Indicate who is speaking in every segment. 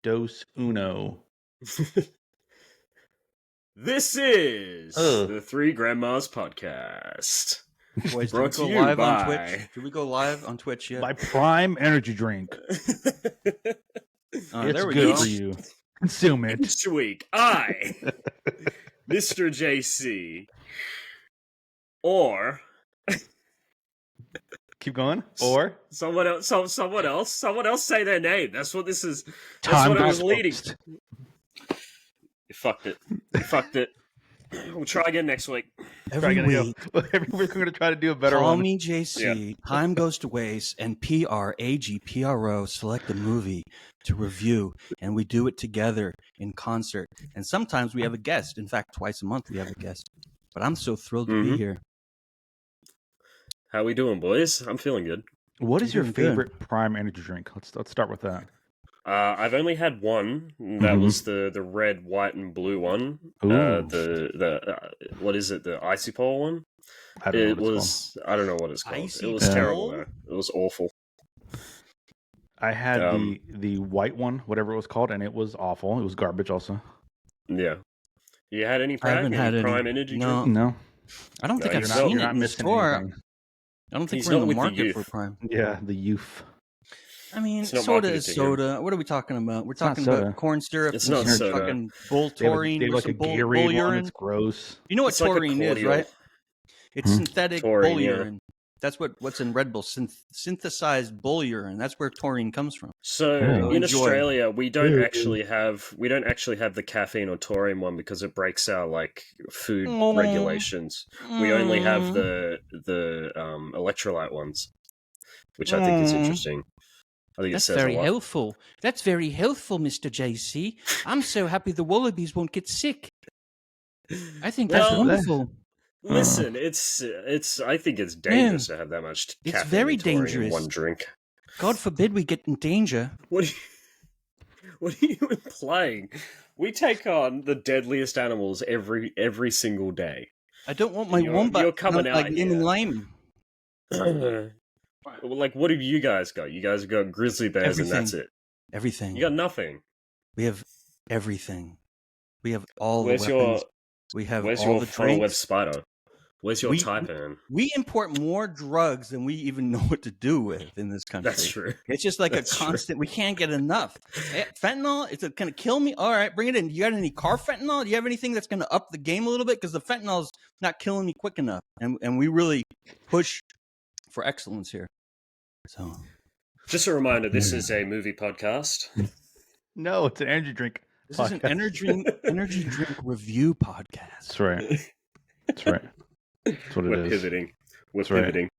Speaker 1: Dos Uno.
Speaker 2: This is the Three Grandmas Podcast.
Speaker 3: Boys,
Speaker 2: Brought
Speaker 3: should we
Speaker 2: to
Speaker 3: go
Speaker 2: you
Speaker 3: live on
Speaker 2: by...
Speaker 3: Twitch? Should we go live on Twitch yet?
Speaker 1: By Prime Energy Drink.
Speaker 3: It's
Speaker 1: There we good go. For you. Consume it.
Speaker 2: Each week, I, Mr. JC, or...
Speaker 1: Keep going. Or
Speaker 2: someone else say their name. That's what this is. That's what it was leading. You fucked it. We'll try again next week.
Speaker 1: Every week we're going to try to do a better one.
Speaker 3: CallMeJC. Yeah. Time Goes to Waste and Pragpro select a movie to review, and we do it together in concert. And sometimes we have a guest. In fact, twice a month we have a guest. But I'm so thrilled to be here.
Speaker 2: How we doing, boys? I'm feeling good.
Speaker 1: What is your favorite Prime Energy drink? Let's start with that.
Speaker 2: I've only had one. That was the red, white, and blue one. The what is it? The icy pole one. I don't know what it's called. It was terrible. Though. It was awful.
Speaker 1: I had the white one, whatever it was called, and it was awful. It was garbage, also.
Speaker 2: Yeah. You had any Prime Energy drink?
Speaker 1: No.
Speaker 3: I don't think I've seen it in the store. I don't think we're in the market for Prime.
Speaker 1: Yeah, the youth.
Speaker 3: I mean, soda is soda. What are we talking about? We're talking about corn syrup.
Speaker 2: It's not soda.
Speaker 3: Fucking bull taurine.
Speaker 1: They have like a Gatorade one. It's gross.
Speaker 3: You know what taurine is, right? It's synthetic bull urine. That's what's in Red Bull. Synthesized bull urine. That's where taurine comes from.
Speaker 2: So in Australia, we don't actually have the caffeine or taurine one because it breaks our like food regulations. We only have the electrolyte ones, which I think is interesting. I think
Speaker 3: that's very helpful. That's very helpful, Mr. JC. I'm so happy the wallabies won't get sick. I think that's wonderful.
Speaker 2: Listen, it's. I think it's dangerous to have that much caffeine.
Speaker 3: It's very dangerous.
Speaker 2: In one drink.
Speaker 3: God forbid we get in danger.
Speaker 2: What are you implying? We take on the deadliest animals every single day.
Speaker 3: I don't want my wombat.
Speaker 2: You're coming out
Speaker 3: like lemon lime.
Speaker 2: Like, what have you guys got? You guys have got grizzly bears, and that's it.
Speaker 3: Everything.
Speaker 2: You got nothing.
Speaker 3: We have everything. We have all the weapons. We have
Speaker 2: where's
Speaker 3: all
Speaker 2: your
Speaker 3: the drinks.
Speaker 2: web spider? Where's your Taipan?
Speaker 3: We import more drugs than we even know what to do with in this country.
Speaker 2: That's true.
Speaker 3: It's just like
Speaker 2: That's
Speaker 3: a constant. We can't get enough. Fentanyl, it's going to kill me. All right, bring it in. You got any carfentanil? Do you have anything that's going to up the game a little bit? Because the fentanyl's not killing me quick enough. And we really push for excellence here. So,
Speaker 2: just a reminder, this is a movie podcast.
Speaker 1: No, it's an energy drink.
Speaker 3: This is an energy drink review podcast.
Speaker 1: That's right. That's right. That's what
Speaker 2: We're
Speaker 1: is.
Speaker 2: pivoting. We're pivoting.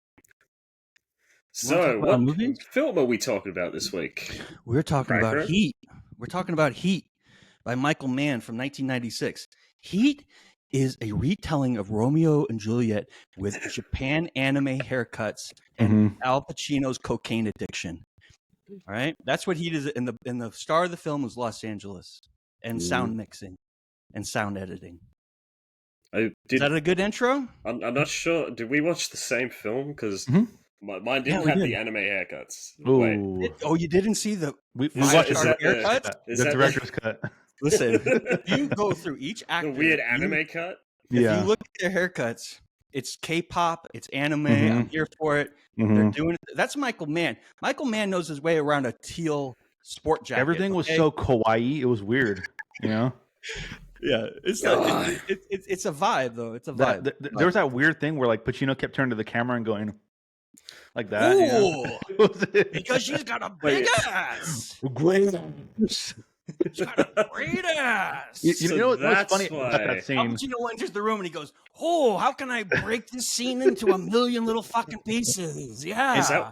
Speaker 2: So, what film are we talking about this week?
Speaker 3: We're talking about Heat. We're talking about Heat by Michael Mann from 1996. Heat is a retelling of Romeo and Juliet with Japan anime haircuts and Al Pacino's cocaine addiction. All right, that's what Heat is. And the star of the film was Los Angeles and sound mixing and sound editing. Is that a good intro?
Speaker 2: I'm not sure. Did we watch the same film? Because mine didn't have the anime haircuts.
Speaker 1: Wait.
Speaker 3: You didn't see the
Speaker 1: we watched
Speaker 3: our haircuts?
Speaker 1: The director's cut.
Speaker 3: Listen, you go through each actor.
Speaker 2: The weird anime cut?
Speaker 3: If you look at their haircuts, it's K-pop, it's anime. I'm here for it. They're doing it. That's Michael Mann. Michael Mann knows his way around a teal sport jacket.
Speaker 1: Everything was so kawaii. It was weird, you know?
Speaker 3: Yeah, it's like, it's a vibe though. It's a vibe.
Speaker 1: There was that weird thing where like Pacino kept turning to the camera and going like that.
Speaker 3: Ooh, because she's got a big ass.
Speaker 1: Great ass.
Speaker 3: She's got a great ass.
Speaker 1: You know what's funny about that scene?
Speaker 3: Pacino enters the room and he goes, "Oh, how can I break this scene into a million little fucking pieces?" Yeah.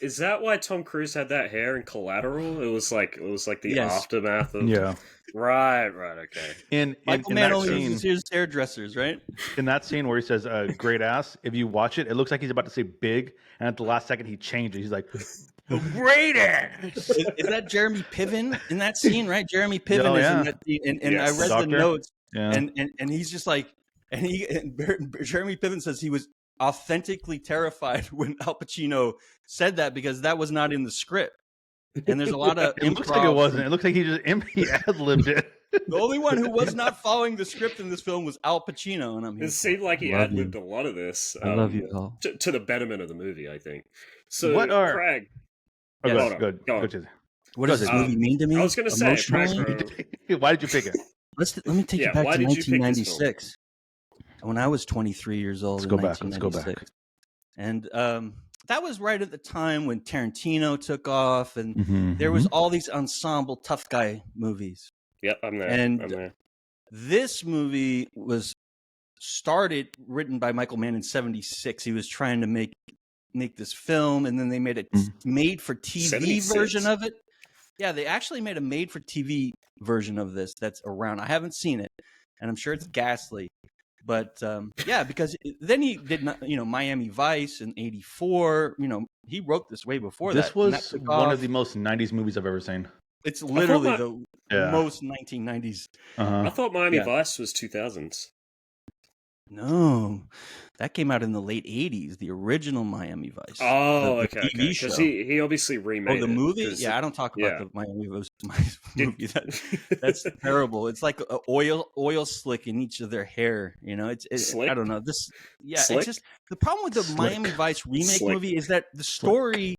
Speaker 2: Is that why Tom Cruise had that hair in Collateral? It was like the aftermath of Right, okay.
Speaker 1: In
Speaker 3: Michael Mann only uses his hairdressers, right?
Speaker 1: In that scene where he says great ass, if you watch it, it looks like he's about to say big, and at the last second he changes. He's like, great ass.
Speaker 3: Is that Jeremy Piven in that scene, right? Jeremy Piven is in that scene, and I read the notes, and he's just like, and Jeremy Piven says he was authentically terrified when Al Pacino said that because that was not in the script. and there's a lot of
Speaker 1: It looks like it wasn't. It looks like he just he ad-libbed it.
Speaker 3: The only one who was not following the script in this film was Al Pacino, and I'm here.
Speaker 2: It seemed like he ad-libbed a lot of this.
Speaker 3: I love you, Al.
Speaker 2: To the betterment of the movie, I think. So,
Speaker 1: What are
Speaker 2: Prag?
Speaker 1: Oh,
Speaker 2: Go on.
Speaker 3: What does this movie mean to me?
Speaker 2: I was going to say,
Speaker 3: Pragpro.
Speaker 1: Why did you pick it?
Speaker 3: Let me take you back to 1996, when I was 23 years old. Let's go back. And that was right at the time when Tarantino took off, and there was all these ensemble tough guy movies.
Speaker 2: Yep, I'm there.
Speaker 3: And this movie was written by Michael Mann in '76. He was trying to make this film, and then they made a made-for-TV version of it. Yeah, they actually made a made-for-TV version of this that's around. I haven't seen it, and I'm sure it's ghastly. But because then he did Miami Vice in '84. He wrote this way before that.
Speaker 1: This was one of the most '90s movies I've ever seen.
Speaker 3: It's literally the most 1990s.
Speaker 2: I thought Miami Vice was 2000s.
Speaker 3: No, that came out in the late '80s. The original Miami Vice.
Speaker 2: Oh,
Speaker 3: the TV show.
Speaker 2: Because he obviously remade
Speaker 3: the movie. Yeah, I don't talk about the Miami Vice movie. That's terrible. It's like an oil slick in each of their hair. It's I don't know this. Yeah,
Speaker 2: Slick?
Speaker 3: It's just the problem with the Miami Vice remake movie is that the story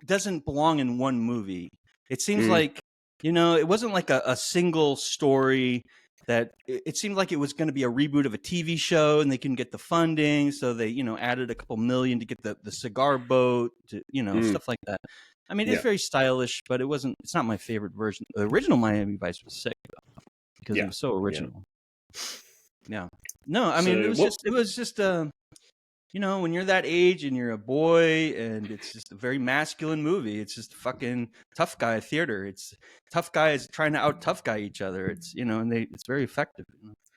Speaker 3: doesn't belong in one movie. It seems like it wasn't like a single story. That it seemed like it was going to be a reboot of a TV show, and they couldn't get the funding, so they added a couple million to get the cigar boat, to stuff like that. I mean, it's very stylish, but it's not my favorite version. The original Miami Vice was sick though, because it was so original. Yeah. No, I mean it was just when you're that age and you're a boy, and it's just a very masculine movie. It's just fucking tough guy theater. It's tough guys trying to out tough guy each other. It's and it's very effective.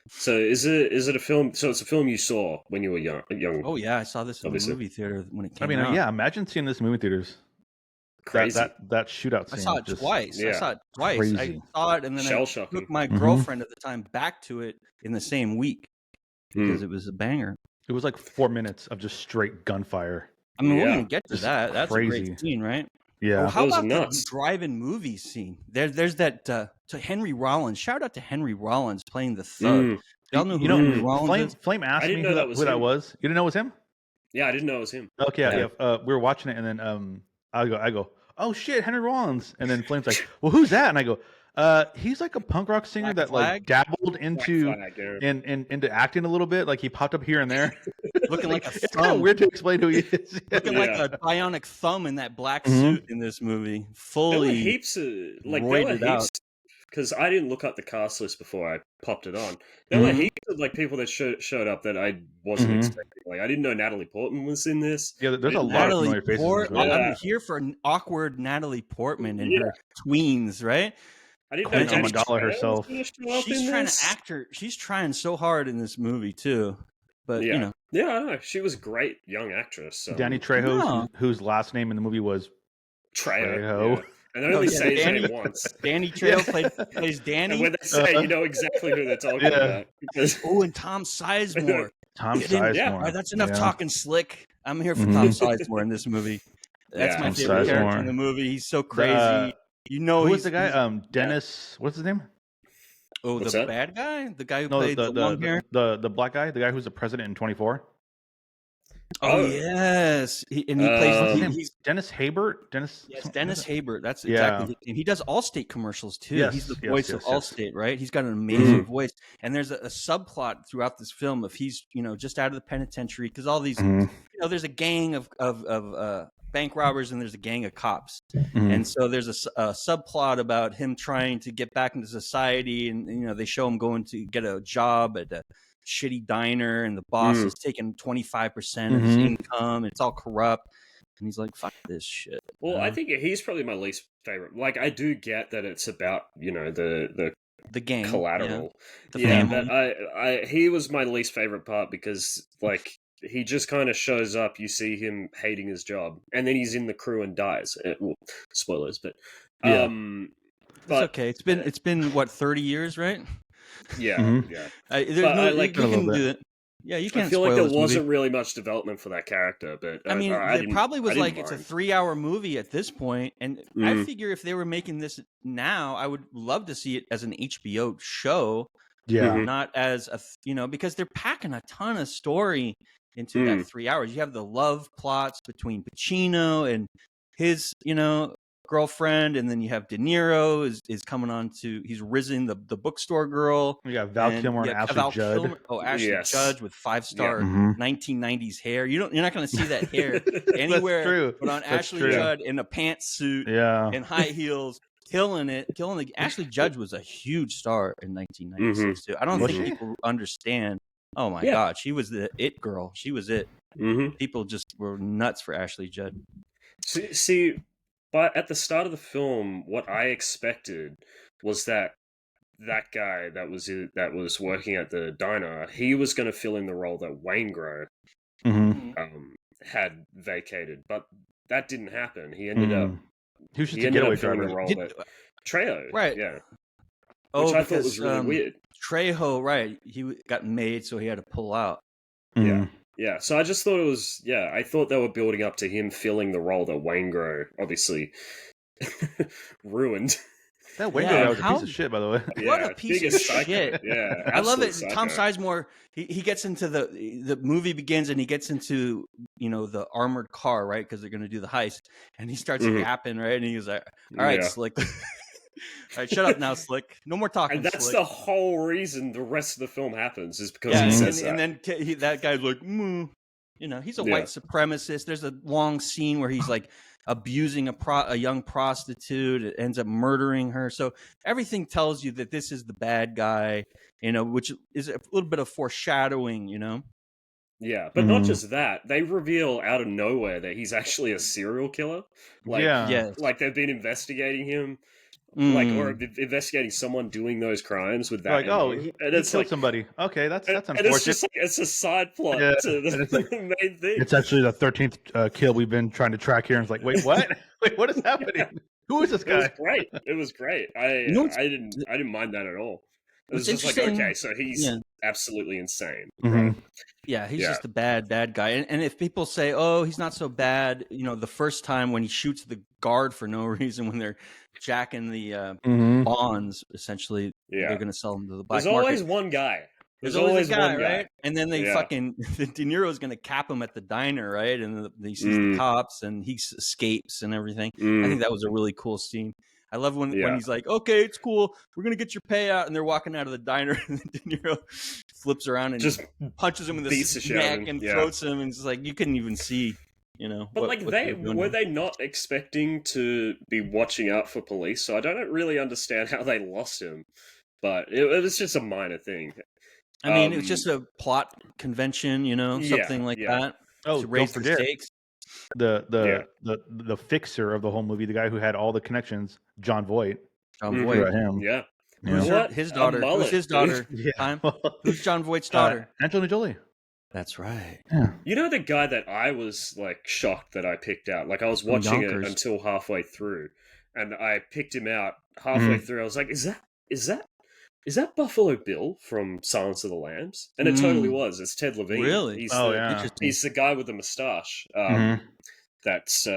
Speaker 2: So is it a film? So it's a film you saw when you were young.
Speaker 3: Oh yeah, I saw this in the movie theater when it came out.
Speaker 1: I mean, imagine seeing this in movie theaters.
Speaker 2: Crazy.
Speaker 1: That shootout scene.
Speaker 3: I saw it twice.
Speaker 2: Yeah.
Speaker 3: I saw it twice.
Speaker 1: Crazy.
Speaker 3: I saw it, and then I took my girlfriend at the time back to it in the same week because it was a banger.
Speaker 1: It was like 4 minutes of just straight gunfire.
Speaker 3: I mean, we're gonna get to
Speaker 1: Just
Speaker 3: that. That's
Speaker 1: crazy.
Speaker 3: a great scene, right?
Speaker 1: Yeah.
Speaker 3: Oh, how about
Speaker 2: nuts.
Speaker 3: the drive-in movie scene? There's that to Henry Rollins. Shout out to Henry Rollins playing the thug. Y'all know who Henry Rollins is?
Speaker 1: Flame asked me who that was. You didn't know it was him?
Speaker 2: Yeah, I didn't know it was him.
Speaker 1: Okay, yeah. We were watching it, and then I go, oh shit, Henry Rollins. And then Flame's like, well, who's that? And I go, he's like a punk rock singer that like dabbled into into acting a little bit. Like he popped up here and there,
Speaker 3: looking like a thumb.
Speaker 1: It's kind of weird to explain who he is.
Speaker 3: Looking like a bionic thumb in that black suit in this movie. Fully,
Speaker 2: there were heaps because I didn't look up the cast list before I popped it on. There were heaps of like people that showed up that I wasn't expecting. Like I didn't know Natalie Portman was in this.
Speaker 1: Yeah, there's a lot of familiar faces.
Speaker 3: I'm here for an awkward Natalie Portman and her tweens, right?
Speaker 2: I didn't know Jenny
Speaker 1: Amidala herself.
Speaker 3: She's trying to act her. She's trying so hard in this movie too. But
Speaker 2: yeah, I know she was a great young actress. So.
Speaker 1: Danny Trejo, whose last name in the movie was
Speaker 2: Trejo. Yeah. And they only say his name once.
Speaker 3: Danny Trejo plays Danny.
Speaker 2: And when they say, you know exactly who they're talking about. Because...
Speaker 3: Oh, and Tom Sizemore.
Speaker 1: Sizemore.
Speaker 3: That's enough talking slick. I'm here for Tom Sizemore in this movie. That's my favorite character in the movie. He's so crazy. Who
Speaker 1: was the guy? Dennis. What's his name?
Speaker 3: Oh, the bad guy? The guy who played the long hair?
Speaker 1: The black guy? The guy who's the president in 24?
Speaker 3: Oh yes, he plays.
Speaker 1: He's Dennis Haybert.
Speaker 3: Dennis Haybert. That's exactly his name. He does Allstate commercials too.
Speaker 1: Yes,
Speaker 3: he's the voice of Allstate, right? He's got an amazing voice. And there's a subplot throughout this film of he's just out of the penitentiary because all these there's a gang of bank robbers and there's a gang of cops, and so there's a subplot about him trying to get back into society, and they show him going to get a job at a shitty diner, and the boss is taking 25% of his income. It's all corrupt, and he's like, "Fuck this shit."
Speaker 2: Well, I think he's probably my least favorite. Like, I do get that it's about the
Speaker 3: gang
Speaker 2: collateral,
Speaker 3: the family.
Speaker 2: But he was my least favorite part because like he just kind of shows up. You see him hating his job, and then he's in the crew and dies. Spoilers, but
Speaker 3: but it's okay. It's been what 30 years, right?
Speaker 2: Yeah,
Speaker 3: we can do it. Yeah, you can't.
Speaker 2: I feel like there wasn't
Speaker 3: movie.
Speaker 2: really much development for that character, but
Speaker 3: I mean, it probably was like it's a 3-hour movie at this point, and I figure if they were making this now, I would love to see it as an HBO show.
Speaker 1: Yeah,
Speaker 3: not as a because they're packing a ton of story into that 3 hours. You have the love plots between Pacino and his girlfriend, and then you have De Niro is coming on to he's risen the bookstore girl.
Speaker 1: We got Val Kilmer and Ashley Judd.
Speaker 3: Ashley Judd with 5-star 1990s hair. You're not going to see that hair anywhere but on Ashley Judd in a pantsuit and high heels. Killing it. Ashley Judd was a huge star in 1996 too. I don't think people understand. Oh my God, she was the it girl. She was it. People just were nuts for Ashley Judd.
Speaker 2: See, but at the start of the film, what I expected was that guy that was working at the diner, he was going to fill in the role that Waingro had vacated, but that didn't happen. He ended up.
Speaker 1: He was just a getaway driver.
Speaker 2: Trejo,
Speaker 3: right?
Speaker 2: Yeah.
Speaker 3: Oh,
Speaker 2: which I thought was really weird.
Speaker 3: Trejo, right? He got made, so he had to pull out.
Speaker 2: Yeah. So I just thought it was. Yeah, I thought they were building up to him filling the role that Waingro obviously ruined.
Speaker 1: That Waingro was a piece of shit, by the way.
Speaker 3: What a piece of shit!
Speaker 2: Yeah,
Speaker 3: I love it. Psycho. Tom Sizemore, he gets into the movie begins and he gets into the armored car, right? Because they're going to do the heist, and he starts yapping, right? And he's like, "All right, Slick, all right, shut up now, Slick. No more talking."
Speaker 2: And that's
Speaker 3: Slick.
Speaker 2: the whole reason the rest of the film happens is because he says that.
Speaker 3: And then that guy's like, he's a white supremacist. There's a long scene where he's like abusing a young prostitute. It ends up murdering her. So everything tells you that this is the bad guy, which is a little bit of foreshadowing,
Speaker 2: Yeah, but not just that. They reveal out of nowhere that he's actually a serial killer. Like they've been investigating him. Or investigating someone doing those crimes with that.
Speaker 1: He killed somebody. Okay, that's unfortunate.
Speaker 2: And it's just it's a side plot to the main thing.
Speaker 1: It's actually the 13th kill we've been trying to track here. And it's like, wait, what? Wait, what is happening? Who is this guy?
Speaker 2: It was great. I didn't mind that at all. It was just like, okay, so he's absolutely insane. Right?
Speaker 3: Yeah, he's just a bad guy. And if people say, oh, he's not so bad, the first time when he shoots the guard for no reason, when they're jacking the bonds, essentially, they're going to sell them to the black market.
Speaker 2: There's always one guy.
Speaker 3: There's always a guy, right? And then they De Niro's going to cap him at the diner, right? And he sees the cops and he escapes and everything. I think that was a really cool scene. I love when he's like, okay, it's cool. We're going to get your payout. And they're walking out of the diner. And then De Niro flips around and just punches him in the neck and throats him. And it's like, you couldn't even see,
Speaker 2: But were they not expecting to be watching out for police? So I don't really understand how they lost him. But it was just a minor thing.
Speaker 3: I mean, it was just a plot convention, something like that.
Speaker 1: Oh,
Speaker 3: to raise the stakes.
Speaker 1: The fixer of the whole movie, the guy who had all the connections, John Voight.
Speaker 3: Him.
Speaker 2: Yeah.
Speaker 3: Who's his daughter? Who's his daughter? Who's John Voight's daughter?
Speaker 1: Angelina Jolie.
Speaker 3: That's right.
Speaker 1: Yeah.
Speaker 2: The guy that I was shocked that I picked out. I was watching it until halfway through, and I picked him out halfway through. I was like, is that Buffalo Bill from Silence of the Lambs? And it totally was. It's Ted Levine.
Speaker 3: Really?
Speaker 2: He's the guy with the mustache. That's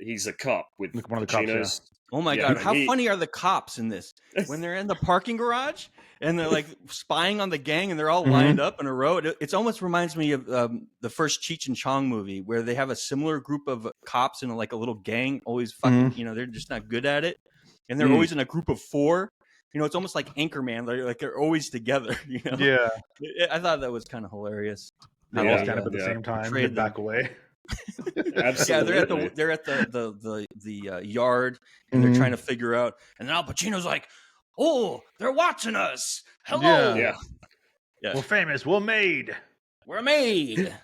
Speaker 2: he's a cop with
Speaker 1: one of the cops.
Speaker 3: Oh my God! How funny are the cops in this? When they're in the parking garage and they're spying on the gang and they're all lined up in a row. It almost reminds me of the first Cheech and Chong movie where they have a similar group of cops in a little gang. Always fucking, they're just not good at it, and they're always in a group of 4. It's almost like Anchorman. They're always together.
Speaker 1: Yeah.
Speaker 3: I thought that was kind of hilarious.
Speaker 1: They all stand up at the same time and back away.
Speaker 2: Absolutely.
Speaker 3: Yeah, they're at the yard and they're trying to figure out. And then Al Pacino's like, "Oh, they're watching us. Hello.
Speaker 2: Yeah.
Speaker 1: We're famous. We're made.
Speaker 3: We're made."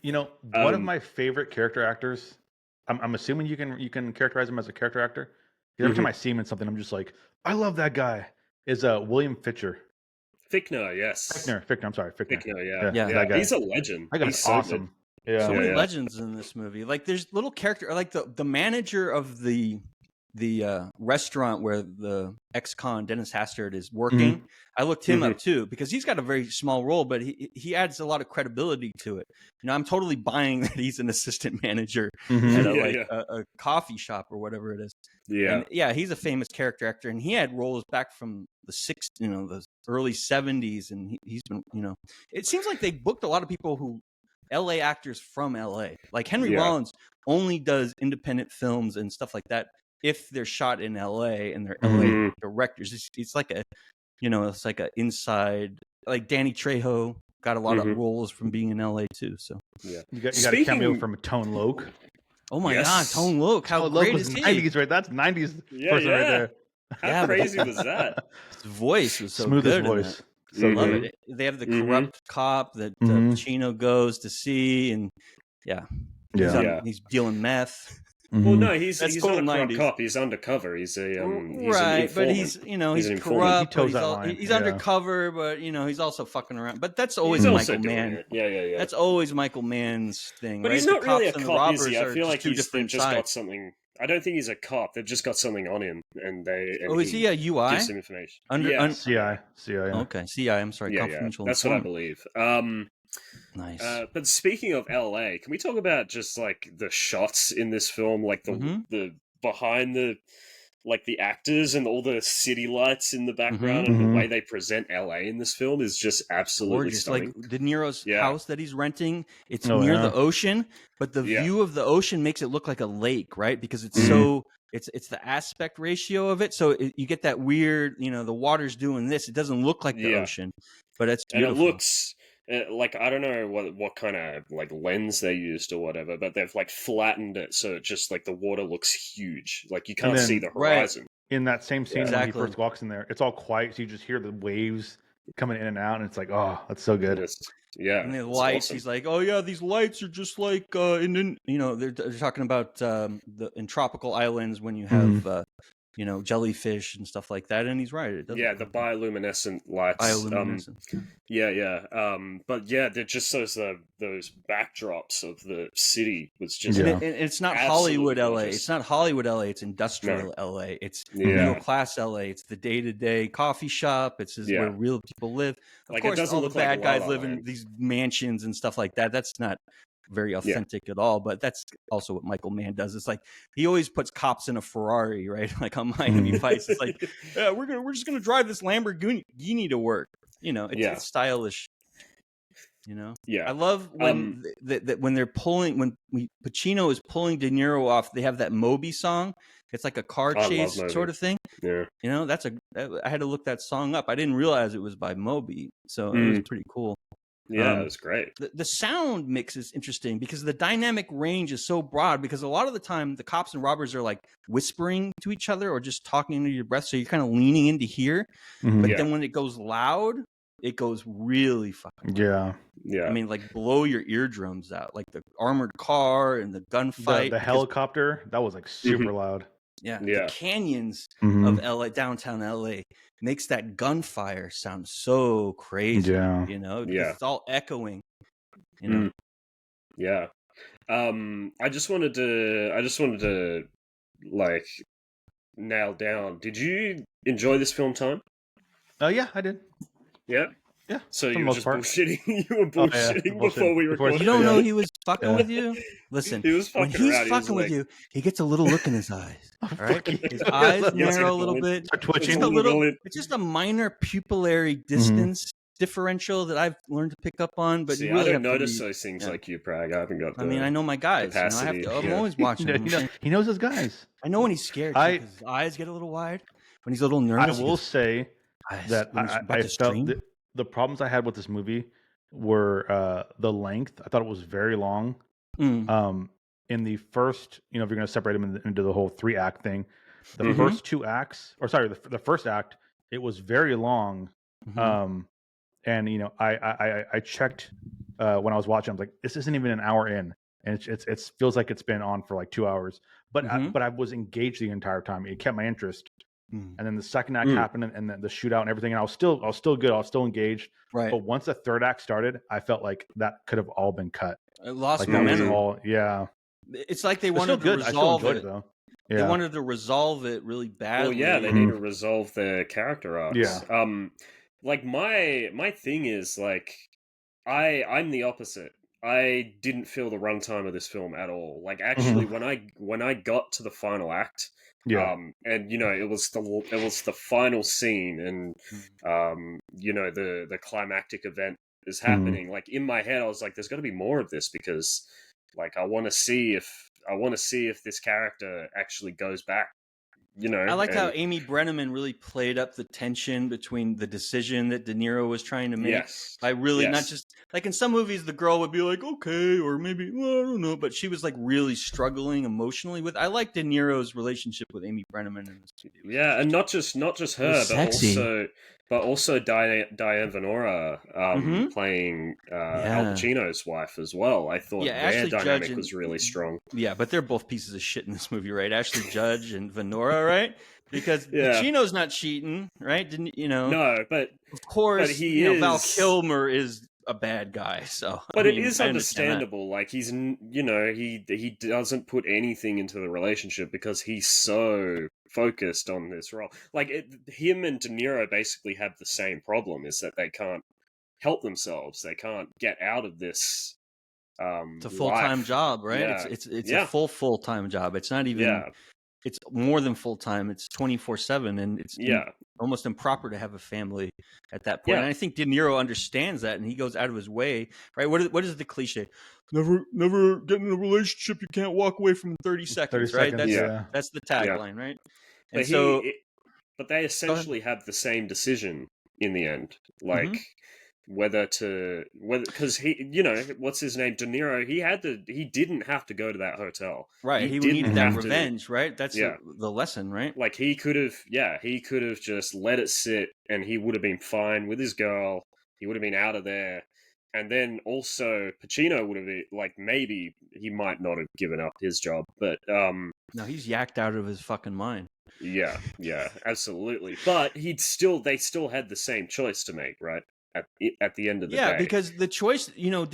Speaker 1: One of my favorite character actors. I'm assuming you can characterize him as a character actor. Every time I see him in something, I'm just like, I love that guy. Is William Fichtner.
Speaker 2: Fichtner, yes.
Speaker 1: Fichtner. I'm sorry, Fichtner.
Speaker 2: Fichtner,
Speaker 1: yeah. That guy.
Speaker 2: He's a legend.
Speaker 1: That guy's awesome.
Speaker 3: So many legends in this movie. There's little character, the manager of the the restaurant where the ex-con Dennis Hastert is working.
Speaker 1: Mm-hmm.
Speaker 3: I looked him up too because he's got a very small role, but he adds a lot of credibility to it. You know, I'm totally buying that he's an assistant manager at a coffee shop or whatever it is.
Speaker 2: Yeah,
Speaker 3: and yeah, he's a famous character actor, and he had roles back from the early 70s, and he's been, you know, it seems like they booked a lot of people who LA actors from LA. Like Henry Rollins only does independent films and stuff like that if they're shot in LA and they're LA directors. It's like a, you know, it's like a inside, like Danny Trejo got a lot of roles from being in LA too. So
Speaker 1: you got a cameo from Tone Loc.
Speaker 3: Oh my God, Tone Loc! How
Speaker 1: Tone
Speaker 3: great
Speaker 1: Loc
Speaker 3: is he?
Speaker 1: 90s, right? That's 90s person right there.
Speaker 2: How crazy was that?
Speaker 3: His voice was so
Speaker 1: smoothest
Speaker 3: good.
Speaker 1: Voice.
Speaker 3: So love it. They have the corrupt cop that Pacino goes to see, and he's dealing meth.
Speaker 2: Well, no, he's not a corrupt cop. He's undercover. He's a
Speaker 3: right, but he's corrupt. He's undercover, but you know he's also fucking around. But that's always Michael Mann.
Speaker 2: Yeah.
Speaker 3: That's always Michael Mann's thing.
Speaker 2: But
Speaker 3: right?
Speaker 2: he's not really a cop, is he? I feel like
Speaker 3: they've
Speaker 2: just got something. I don't think he's a cop. They've just got something on him, and
Speaker 3: is he a UI?
Speaker 2: Gives him information.
Speaker 1: CI.
Speaker 3: Okay, CI. I'm sorry. Confidential.
Speaker 2: That's what I believe.
Speaker 3: Nice.
Speaker 2: But speaking of LA, can we talk about just like the shots in this film, like the behind the actors and all the city lights in the background and the way they present LA in this film is just absolutely stunning.
Speaker 3: Like De Niro's house that he's renting, it's near the ocean, but the view of the ocean makes it look like a lake, right? Because it's so it's the aspect ratio of it, so you get that weird, you know, the water's doing this. It doesn't look like the ocean, but it's beautiful.
Speaker 2: And it looks like, I don't know what kind of like lens they used or whatever, but they've like flattened it so it just like the water looks huge, like you can't see the horizon.
Speaker 1: In that same scene when he first walks in there, it's all quiet, so you just hear the waves coming in and out, and it's like, oh, that's so good.
Speaker 3: And the lights, awesome. He's like, oh yeah, these lights are just like in you know, they're talking about in tropical islands when you have you know, jellyfish and stuff like that, and he's right. It doesn't
Speaker 2: the bioluminescent lights. But yeah, they're just those backdrops of the city was just.
Speaker 3: And it's not Hollywood LA. It's not Hollywood LA. It's industrial LA. It's middle class LA. It's the day-to-day coffee shop. It's where real people live. Of course, all the bad guys live in these mansions and stuff like that. That's not very authentic at all, but that's also what Michael Mann does. It's like he always puts cops in a Ferrari, right? Like on Miami Vice, it's like, we're just gonna drive this Lamborghini to work. You know, it's stylish. You know, I love when when they're pulling when Pacino is pulling De Niro off. They have that Moby song. It's like a car chase sort of thing. Yeah, you know, I had to look that song up. I didn't realize it was by Moby, so it was pretty cool.
Speaker 2: Yeah, it was great.
Speaker 3: The sound mix is interesting because the dynamic range is so broad, because a lot of the time the cops and robbers are like whispering to each other or just talking under your breath, so you're kind of leaning in to hear. But then when it goes loud, it goes really fucking loud. I mean, like blow your eardrums out, like the armored car and the gunfight.
Speaker 1: The helicopter, that was like super loud.
Speaker 3: The canyons of LA, downtown LA, makes that gunfire sound so crazy. You know, because it's all echoing. You know.
Speaker 2: I just wanted to like nail down. Did you enjoy this film, Time?
Speaker 1: Yeah, I did.
Speaker 2: Yeah.
Speaker 1: Yeah.
Speaker 2: So you were just bullshitting. You were bullshitting before we recorded.
Speaker 3: You don't know he was fucking with you? Listen, when he's fucking with you, he gets a little look in his eyes. All right, his eyes narrow a little bit.
Speaker 1: Twitching.
Speaker 3: It's just a minor pupillary distance differential that I've learned to pick up on. But
Speaker 2: I don't notice those things like you, Prag. I haven't got.
Speaker 3: I mean, I know my guys. You know, I'm always watching him.
Speaker 1: He knows his guys.
Speaker 3: I know when he's scared. His eyes get a little wide. When he's a little nervous.
Speaker 1: I will say that I felt the problems I had with this movie were the length. I thought it was very long. In the first, you know, if you're going to separate them into the whole 3-act thing, the first 2 acts, or sorry, the first act, it was very long. And you know, I checked when I was watching. I was like, this isn't even an hour in, and it feels like it's been on for like 2 hours. But I was engaged the entire time. It kept my interest. And then the second act happened, and then the shootout and everything, and I was still good. I was still engaged. Right. But once the third act started, I felt like that could have all been cut.
Speaker 3: It lost momentum.
Speaker 1: It's like they
Speaker 3: wanted to resolve it.
Speaker 1: Though. Yeah.
Speaker 3: They wanted to resolve it really badly.
Speaker 2: Well, yeah, they need to resolve their character arcs.
Speaker 1: Yeah.
Speaker 2: Like my thing is like I'm the opposite. I didn't feel the runtime of this film at all. Like actually, when I got to the final act, and you know it was the final scene, and you know the climactic event is happening. Like in my head, I was like, "There's got to be more of this," because like I want to see if this character actually goes back. You know,
Speaker 3: I like how Amy Brenneman really played up the tension between the decision that De Niro was trying to make by really not just like in some movies the girl would be like okay or maybe well, I don't know, but she was like really struggling emotionally with. I like De Niro's relationship with Amy Brenneman in this movie.
Speaker 2: Yeah, and not just her, but also Diane Venora playing Al Pacino's wife as well. I thought their dynamic was really strong.
Speaker 3: Yeah, but they're both pieces of shit in this movie, right? Ashley Judge and Venora, right? Because Pacino's not cheating, right? Didn't you know?
Speaker 2: No, but
Speaker 3: of course,
Speaker 2: but he is.
Speaker 3: Val Kilmer is a bad guy, so
Speaker 2: but it is understandable. Like he's, you know, he doesn't put anything into the relationship because he's so focused on this role. Like him and De Niro basically have the same problem: is that they can't help themselves. They can't get out of this.
Speaker 3: It's a full-time job, right?
Speaker 2: Yeah.
Speaker 3: It's a full-time job. It's not even. Yeah. It's more than full-time. It's 24/7, and it's almost improper to have a family at that point. And I think De Niro understands that, and he goes out of his way, right? What is the cliche? Never get in a relationship you can't walk away from 30 seconds,
Speaker 1: 30
Speaker 3: right?
Speaker 1: seconds,
Speaker 3: That's the tagline, right? And
Speaker 2: but they essentially have the same decision in the end, like because he, you know, what's his name, De Niro, he didn't have to go to that hotel,
Speaker 3: right? He needed that revenge, right? That's the lesson, right?
Speaker 2: Like he could have just let it sit, and he would have been fine with his girl. He would have been out of there, and then also Pacino would have been like, maybe he might not have given up his job, but
Speaker 3: no, he's yacked out of his fucking mind.
Speaker 2: Yeah, absolutely. But they still had the same choice to make, right? At the end of the day.
Speaker 3: Yeah, because the choice, you know,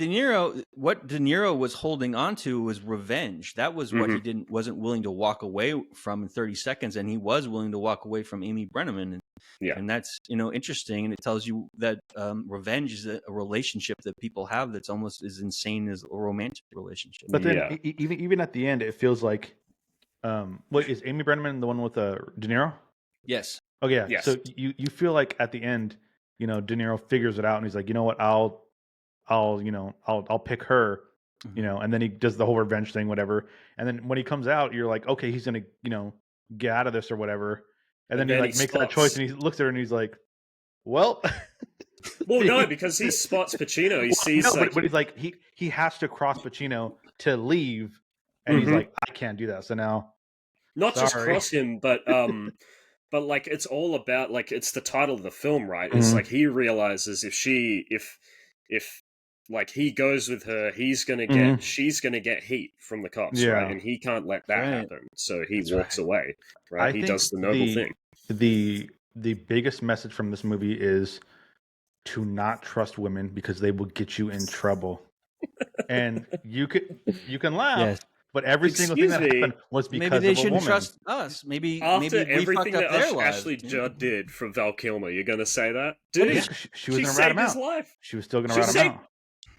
Speaker 3: what De Niro was holding on to was revenge. That was what he wasn't willing to walk away from in 30 seconds, and he was willing to walk away from Amy Brenneman. And that's, you know, interesting, and it tells you that revenge is a relationship that people have that's almost as insane as a romantic relationship.
Speaker 1: But then even at the end, it feels like, wait, is Amy Brenneman the one with De Niro?
Speaker 3: Yes.
Speaker 1: Oh yeah. Yes. So you feel like at the end, you know, De Niro figures it out, and he's like, you know what, I'll pick her, you know, and then he does the whole revenge thing, whatever. And then when he comes out, you're like, okay, he's gonna, you know, get out of this or whatever. And then he like makes that choice, and he looks at her, and he's like, well,
Speaker 2: no, because he spots Pacino. He sees,
Speaker 1: but he's like, he has to cross Pacino to leave, and he's like, I can't do that. So now,
Speaker 2: just cross him, but But like it's all about, like, it's the title of the film, right? It's like he realizes if like he goes with her, she's gonna get heat from the cops, right? And he can't let that happen, so he walks away. Right? He does the noble thing.
Speaker 1: The biggest message from this movie is to not trust women because they will get you in trouble. And you can laugh. Yes. But every single thing that happened was because
Speaker 3: maybe they shouldn't
Speaker 1: woman.
Speaker 3: Trust us. Maybe
Speaker 2: after
Speaker 3: we
Speaker 2: everything
Speaker 3: fucked up
Speaker 2: that
Speaker 3: their lives.
Speaker 2: Ashley Judd did for Val Kilmer, you're going to say that, dude?
Speaker 1: Yeah, she was going to rat him out.
Speaker 2: Life.
Speaker 1: She was still going to rat him out.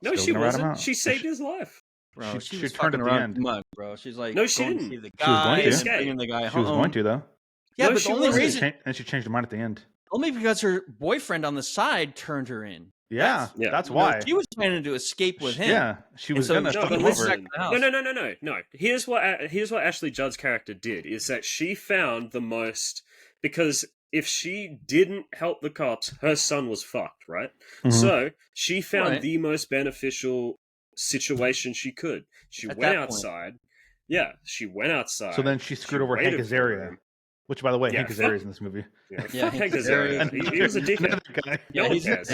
Speaker 2: No, she wasn't. She saved his life.
Speaker 3: Bro, she was
Speaker 1: turned at the end.
Speaker 3: Mug, bro. She's like,
Speaker 2: no, she didn't.
Speaker 3: See the guy,
Speaker 1: she was going to.
Speaker 3: Bringing the guy
Speaker 1: she was going to though.
Speaker 3: Yeah, but the only reason,
Speaker 1: and she changed her mind at the end.
Speaker 3: Only because her boyfriend on the side turned her in.
Speaker 1: Yeah, that's why.
Speaker 3: She was planning to escape with him.
Speaker 1: Yeah, she was going to fuck him over.
Speaker 2: No. Here's what Ashley Judd's character did, is that she found the most, because if she didn't help the cops, her son was fucked, right? So she found the most beneficial situation she could. She went outside. Yeah, she went outside.
Speaker 1: So then she screwed over Hank Azaria. Which, by the way, Hank Azaria's in this movie.
Speaker 2: Yeah, Hank Azaria. He was a dickhead.
Speaker 3: No one cares.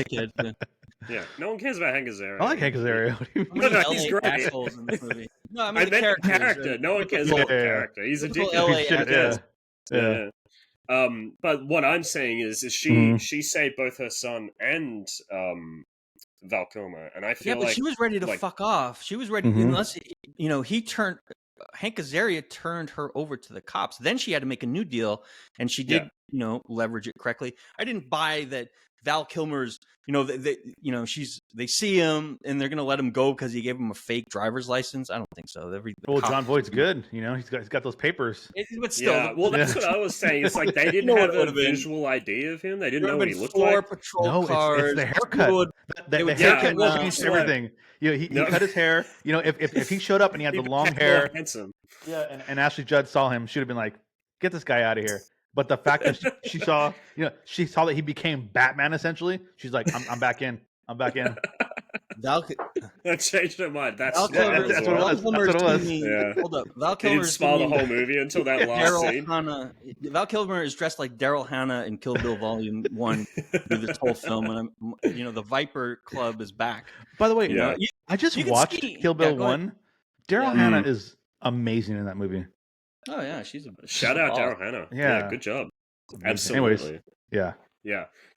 Speaker 2: Yeah, no one cares about Hank Azaria.
Speaker 1: I like Hank Azaria.
Speaker 2: No, he's great.
Speaker 3: Assholes in this movie. No, I mean
Speaker 2: the character. No one cares about the character. He's a
Speaker 3: dickhead.
Speaker 2: Yeah. But what I'm saying is she saved both her son and Val Kilmer, and I feel
Speaker 3: but she was ready to fuck off. She was ready, unless he turned. Hank Azaria turned her over to the cops. Then she had to make a new deal, and she did, leverage it correctly. I didn't buy that Val Kilmer's, they see him and they're gonna let him go because he gave him a fake driver's license. I don't think so.
Speaker 1: John Voight's good. He's got those papers.
Speaker 3: But still,
Speaker 2: that's what I was saying. It's like they didn't have a visual idea of him. They didn't know what he looked like.
Speaker 3: Patrol cars.
Speaker 1: It's the haircut. The haircut changed everything. He cut his hair. If he showed up and he had the long hair,
Speaker 2: handsome.
Speaker 1: Yeah, and Ashley Judd saw him, she'd have been like, "Get this guy out of here." But the fact that she saw that he became Batman essentially, she's like, "I'm back in. I'm back in."
Speaker 2: That changed her mind. That's what
Speaker 1: it was.
Speaker 2: Yeah.
Speaker 3: Hold up, Val
Speaker 2: He didn't smile the whole movie until that last scene.
Speaker 3: Val Kilmer is dressed like Daryl Hannah in Kill Bill Volume 1 through this whole film, and the Viper Club is back.
Speaker 1: By the way, I just watched Kill Bill 1. Daryl Hannah is amazing in that movie.
Speaker 3: Oh yeah,
Speaker 2: shout out Daryl Hannah. Yeah, good job. Absolutely.
Speaker 1: Anyways,
Speaker 2: yeah.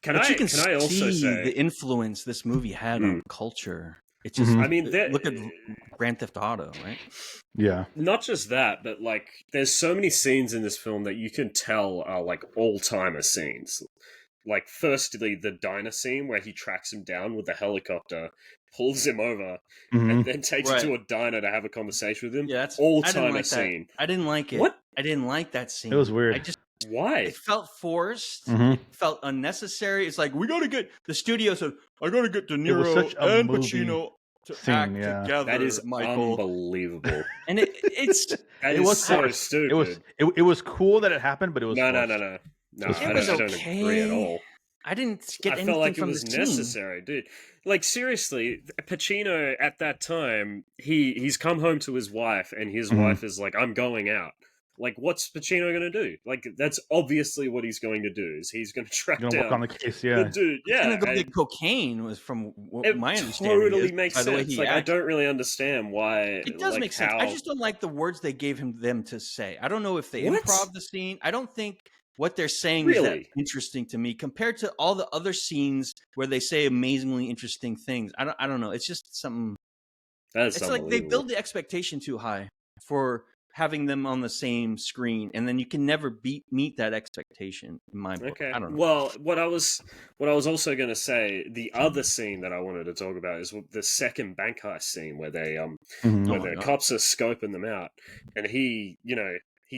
Speaker 2: Can I also say
Speaker 3: the influence this movie had on culture? It's just, look at Grand Theft Auto, right?
Speaker 1: Yeah.
Speaker 2: Not just that, but like, there's so many scenes in this film that you can tell are like all-timer scenes. Like, firstly, the diner scene where he tracks him down with the helicopter, pulls him over, and then takes him to a diner to have a conversation with him. Yeah, that's all-timer scene.
Speaker 3: I didn't like it.
Speaker 2: What?
Speaker 3: I didn't like that scene.
Speaker 1: It was weird.
Speaker 2: Why?
Speaker 3: It felt forced. It felt unnecessary. It's like, we got to get the studio said, I got to get De Niro and Pacino to act together.
Speaker 2: That is
Speaker 3: Michael.
Speaker 2: Unbelievable.
Speaker 3: And
Speaker 2: it was so stupid.
Speaker 1: It was cool that it happened, but it was
Speaker 2: no.
Speaker 3: It was okay.
Speaker 2: I don't agree at all.
Speaker 3: I didn't get anything
Speaker 2: I felt like
Speaker 3: from
Speaker 2: it was necessary, dude. Like, seriously, Pacino at that time, he's come home to his wife, and his wife is like, "I'm going out." Like, what's Pacino going to do? Like, that's obviously what he's going to do. Is he's going to track down
Speaker 1: work on the case, the
Speaker 2: dude.
Speaker 3: Yeah, he's going to go get cocaine. Was from what my understanding.
Speaker 2: Totally
Speaker 3: is,
Speaker 2: makes sense. Like, I don't really understand why.
Speaker 3: It does make sense. I just don't like the words they gave them to say. I don't know if they improv the scene. I don't think what they're saying is that interesting to me compared to all the other scenes where they say amazingly interesting things. I don't know. It's just something. It's like they build the expectation too high for having them on the same screen, and then you can never meet that expectation in my book. I don't know.
Speaker 2: Well, what I was also going to say, the other scene that I wanted to talk about is the second bank heist scene where they where the cops are scoping them out, and he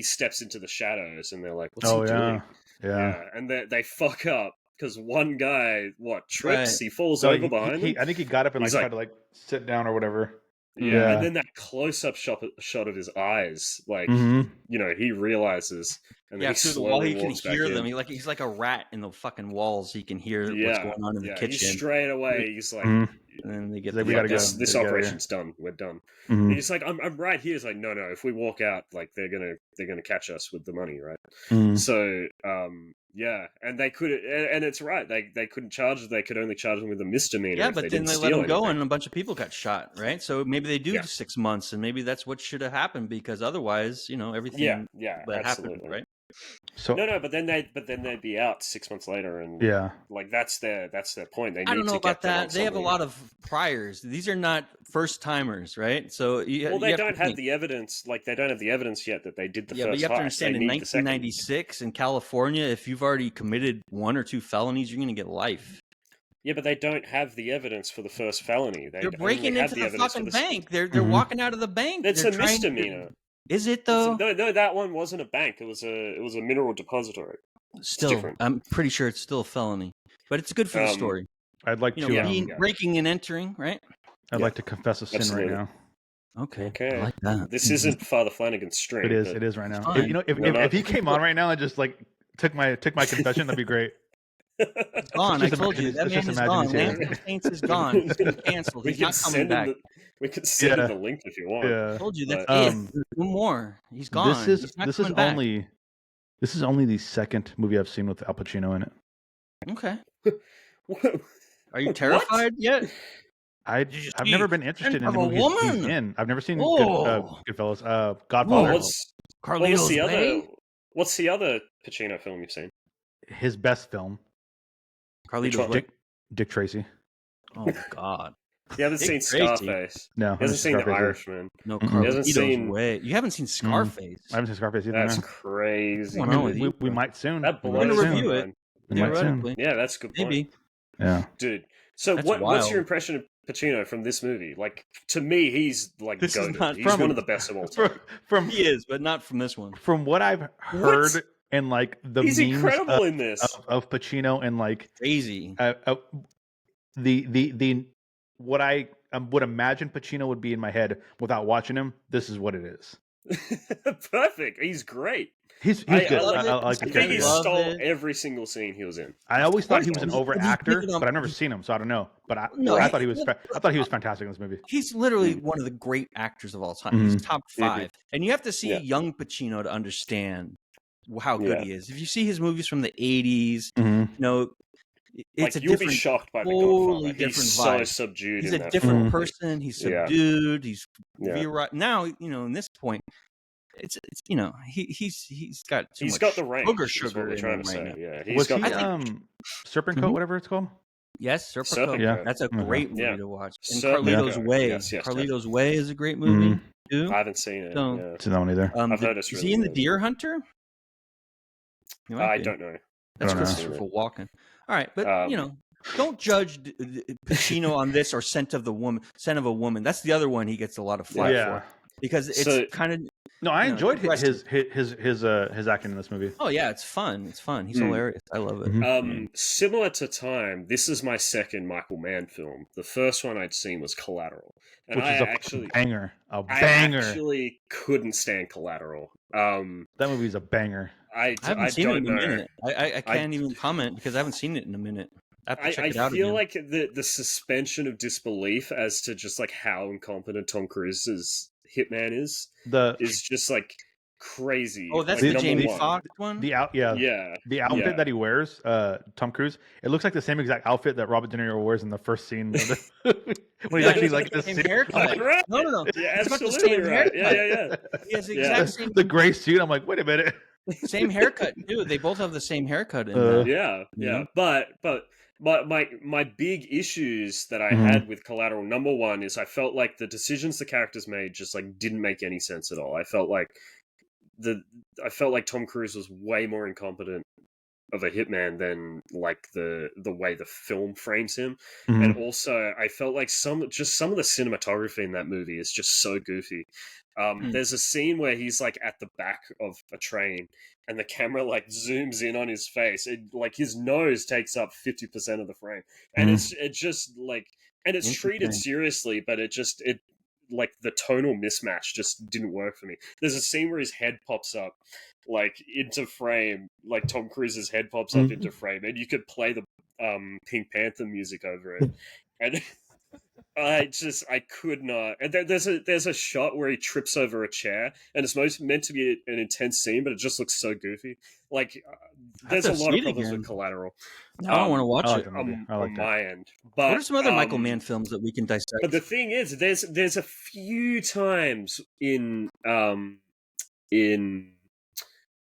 Speaker 2: steps into the shadows, and they're like, "What's he doing?" Yeah, and they fuck up because one guy trips, he falls over behind him.
Speaker 1: I think he got up and tried to sit down or whatever.
Speaker 2: Yeah, and then that close-up shot of his eyes, he realizes, and then he slowly walks back in.
Speaker 3: Them. He's like a rat in the fucking walls. He can hear what's going on in the kitchen.
Speaker 2: Straight away, he's like,
Speaker 3: and then they get,
Speaker 1: we gotta go.
Speaker 2: This operation's done. We're done. And he's like, I'm right here. He's like, no. If we walk out, they're gonna catch us with the money, right? So, and they could, and it's right. They couldn't charge. They could only charge them with a misdemeanor.
Speaker 3: Yeah, but then they let them go, and a bunch of people got shot, right? So maybe they do 6 months, and maybe that's what should have happened because otherwise, everything that happened, right?
Speaker 1: So
Speaker 2: but then they'd be out 6 months later, and that's their point. They need
Speaker 3: I don't know
Speaker 2: to
Speaker 3: about
Speaker 2: get
Speaker 3: that. They have a lot of priors. These are not first timers, right? So
Speaker 2: they don't have the evidence. Like, they don't have the evidence yet that they did the first.
Speaker 3: But you have to
Speaker 2: heist.
Speaker 3: understand, in 1996 in California, if you've already committed 1 or 2 felonies, you're going to get life.
Speaker 2: Yeah, but they don't have the evidence for the first felony.
Speaker 3: They're breaking into the fucking bank. They're walking out of the bank.
Speaker 2: It's a misdemeanor.
Speaker 3: Is it though?
Speaker 2: No, that one wasn't a bank. It was a mineral depository.
Speaker 3: Still, I'm pretty sure it's still a felony, but it's good for the story.
Speaker 1: I'd like to
Speaker 3: breaking and entering, right?
Speaker 1: I'd like to confess a sin right now.
Speaker 3: Okay. I like that.
Speaker 2: This isn't Father Flanagan's stream.
Speaker 1: It is right now. If he came on right now and just took my confession, that'd be great.
Speaker 3: It's gone. I told you that man is gone. Land of Saints is gone. He's been canceled. He's not coming back.
Speaker 2: We can send him the link if you want.
Speaker 3: I told you that's it. No more. He's gone.
Speaker 1: This is only the second movie I've seen with Al Pacino in it.
Speaker 3: Okay. Are you terrified yet?
Speaker 1: I've never been interested in the movie he's in. I've never seen Goodfellas. Godfather.
Speaker 2: What's the other Pacino film you've seen?
Speaker 1: His best film.
Speaker 3: Carlito's
Speaker 1: Dick Tracy.
Speaker 3: Oh God.
Speaker 2: You haven't seen Scarface.
Speaker 1: No,
Speaker 2: he hasn't seen The Irishman.
Speaker 3: No,
Speaker 2: Carlito's
Speaker 3: Way. You haven't seen Scarface.
Speaker 1: I haven't seen Scarface either.
Speaker 2: That's crazy.
Speaker 3: What's going on with you?
Speaker 1: We might soon.
Speaker 2: That
Speaker 3: We're gonna review it.
Speaker 1: Theoretically.
Speaker 2: Yeah, that's a good point.
Speaker 3: Maybe.
Speaker 1: Yeah,
Speaker 2: dude. So what's your impression of Pacino from this movie? Like, to me, he's like goated. He's one of the best of all time.
Speaker 3: He is, but not from this one.
Speaker 1: From what I've heard and like the
Speaker 2: he's
Speaker 1: memes
Speaker 2: incredible in this
Speaker 1: of Pacino and like
Speaker 3: crazy.
Speaker 1: The what I would imagine Pacino would be in my head without watching him. This is what it is.
Speaker 2: Perfect. He's great.
Speaker 1: He's good.
Speaker 2: I think he stole every single scene he was in.
Speaker 1: I always thought he was an over actor, but I've never seen him, so I don't know. But I thought he was. I thought he was fantastic in this movie.
Speaker 3: He's literally one of the great actors of all time. He's top 5, and you have to see young Pacino to understand how good he is. If you see his movies from the 80s, you know, it's
Speaker 2: like, you'll be shocked by the Godfather. He's so subdued.
Speaker 3: He's a different person. He's subdued. He's now, you know, in this point. It's you know, he's got
Speaker 2: the range.
Speaker 3: Sugar
Speaker 2: in him right now. Yeah, he's
Speaker 1: got Serpent Coat, whatever it's called.
Speaker 3: Yes, Serpent Coat.
Speaker 1: Yeah,
Speaker 3: that's a great movie to watch. And
Speaker 2: Carlito's
Speaker 3: Way. Carlito's Way is a great movie too.
Speaker 2: I haven't seen it.
Speaker 1: So, that one either.
Speaker 2: I've heard it's
Speaker 3: really
Speaker 2: good. Is
Speaker 3: he in The Deer Hunter?
Speaker 2: I don't know.
Speaker 3: That's Christopher Walken. All right, but you know, don't judge Pacino on this or Scent of a Woman. That's the other one he gets a lot of flack for because it's kind of.
Speaker 1: No, I enjoyed his acting in this movie.
Speaker 3: Oh yeah, it's fun. It's fun. He's hilarious. I love it.
Speaker 2: Similar to Time, this is my second Michael Mann film. The first one I'd seen was Collateral, and
Speaker 1: which is a banger. A banger.
Speaker 2: I actually couldn't stand Collateral.
Speaker 1: That movie's a banger.
Speaker 3: I haven't seen it in a minute. I can't even comment because I haven't seen it in a minute. I
Speaker 2: feel like the suspension of disbelief as to just like how incompetent Tom Cruise's Hitman is just like crazy.
Speaker 3: Oh, that's
Speaker 2: like,
Speaker 3: the Jamie Foxx one.
Speaker 1: The outfit that he wears, Tom Cruise. It looks like the same exact outfit that Robert De Niro wears in the first scene when he's actually like the
Speaker 3: same haircut.
Speaker 2: Right.
Speaker 3: No.
Speaker 2: Yeah, absolutely right. Yeah.
Speaker 3: He has the exact same.
Speaker 1: The gray suit. I'm like, wait a minute.
Speaker 3: Same haircut, dude. They both have the same haircut.
Speaker 2: But my big issues that I had with Collateral, number one, is I felt like the decisions the characters made just like didn't make any sense at all. I felt like Tom Cruise was way more incompetent of a hitman than like the way the film frames him. And also I felt like some of the cinematography in that movie is just so goofy. There's a scene where he's like at the back of a train and the camera like zooms in on his face. Like his nose takes up 50% of the frame, and it's just like, and it's treated seriously, but it like the tonal mismatch just didn't work for me. There's a scene where his head pops up like into frame, like Tom Cruise's head pops up into frame, and you could play the Pink Panther music over it, and I could not. And there's a shot where he trips over a chair, and it's meant to be an intense scene, but it just looks so goofy. Like there's a lot of problems with Collateral.
Speaker 3: I don't want to watch it
Speaker 2: on my end. But
Speaker 3: what are some other Michael Mann films that we can dissect?
Speaker 2: But the thing is, there's a few times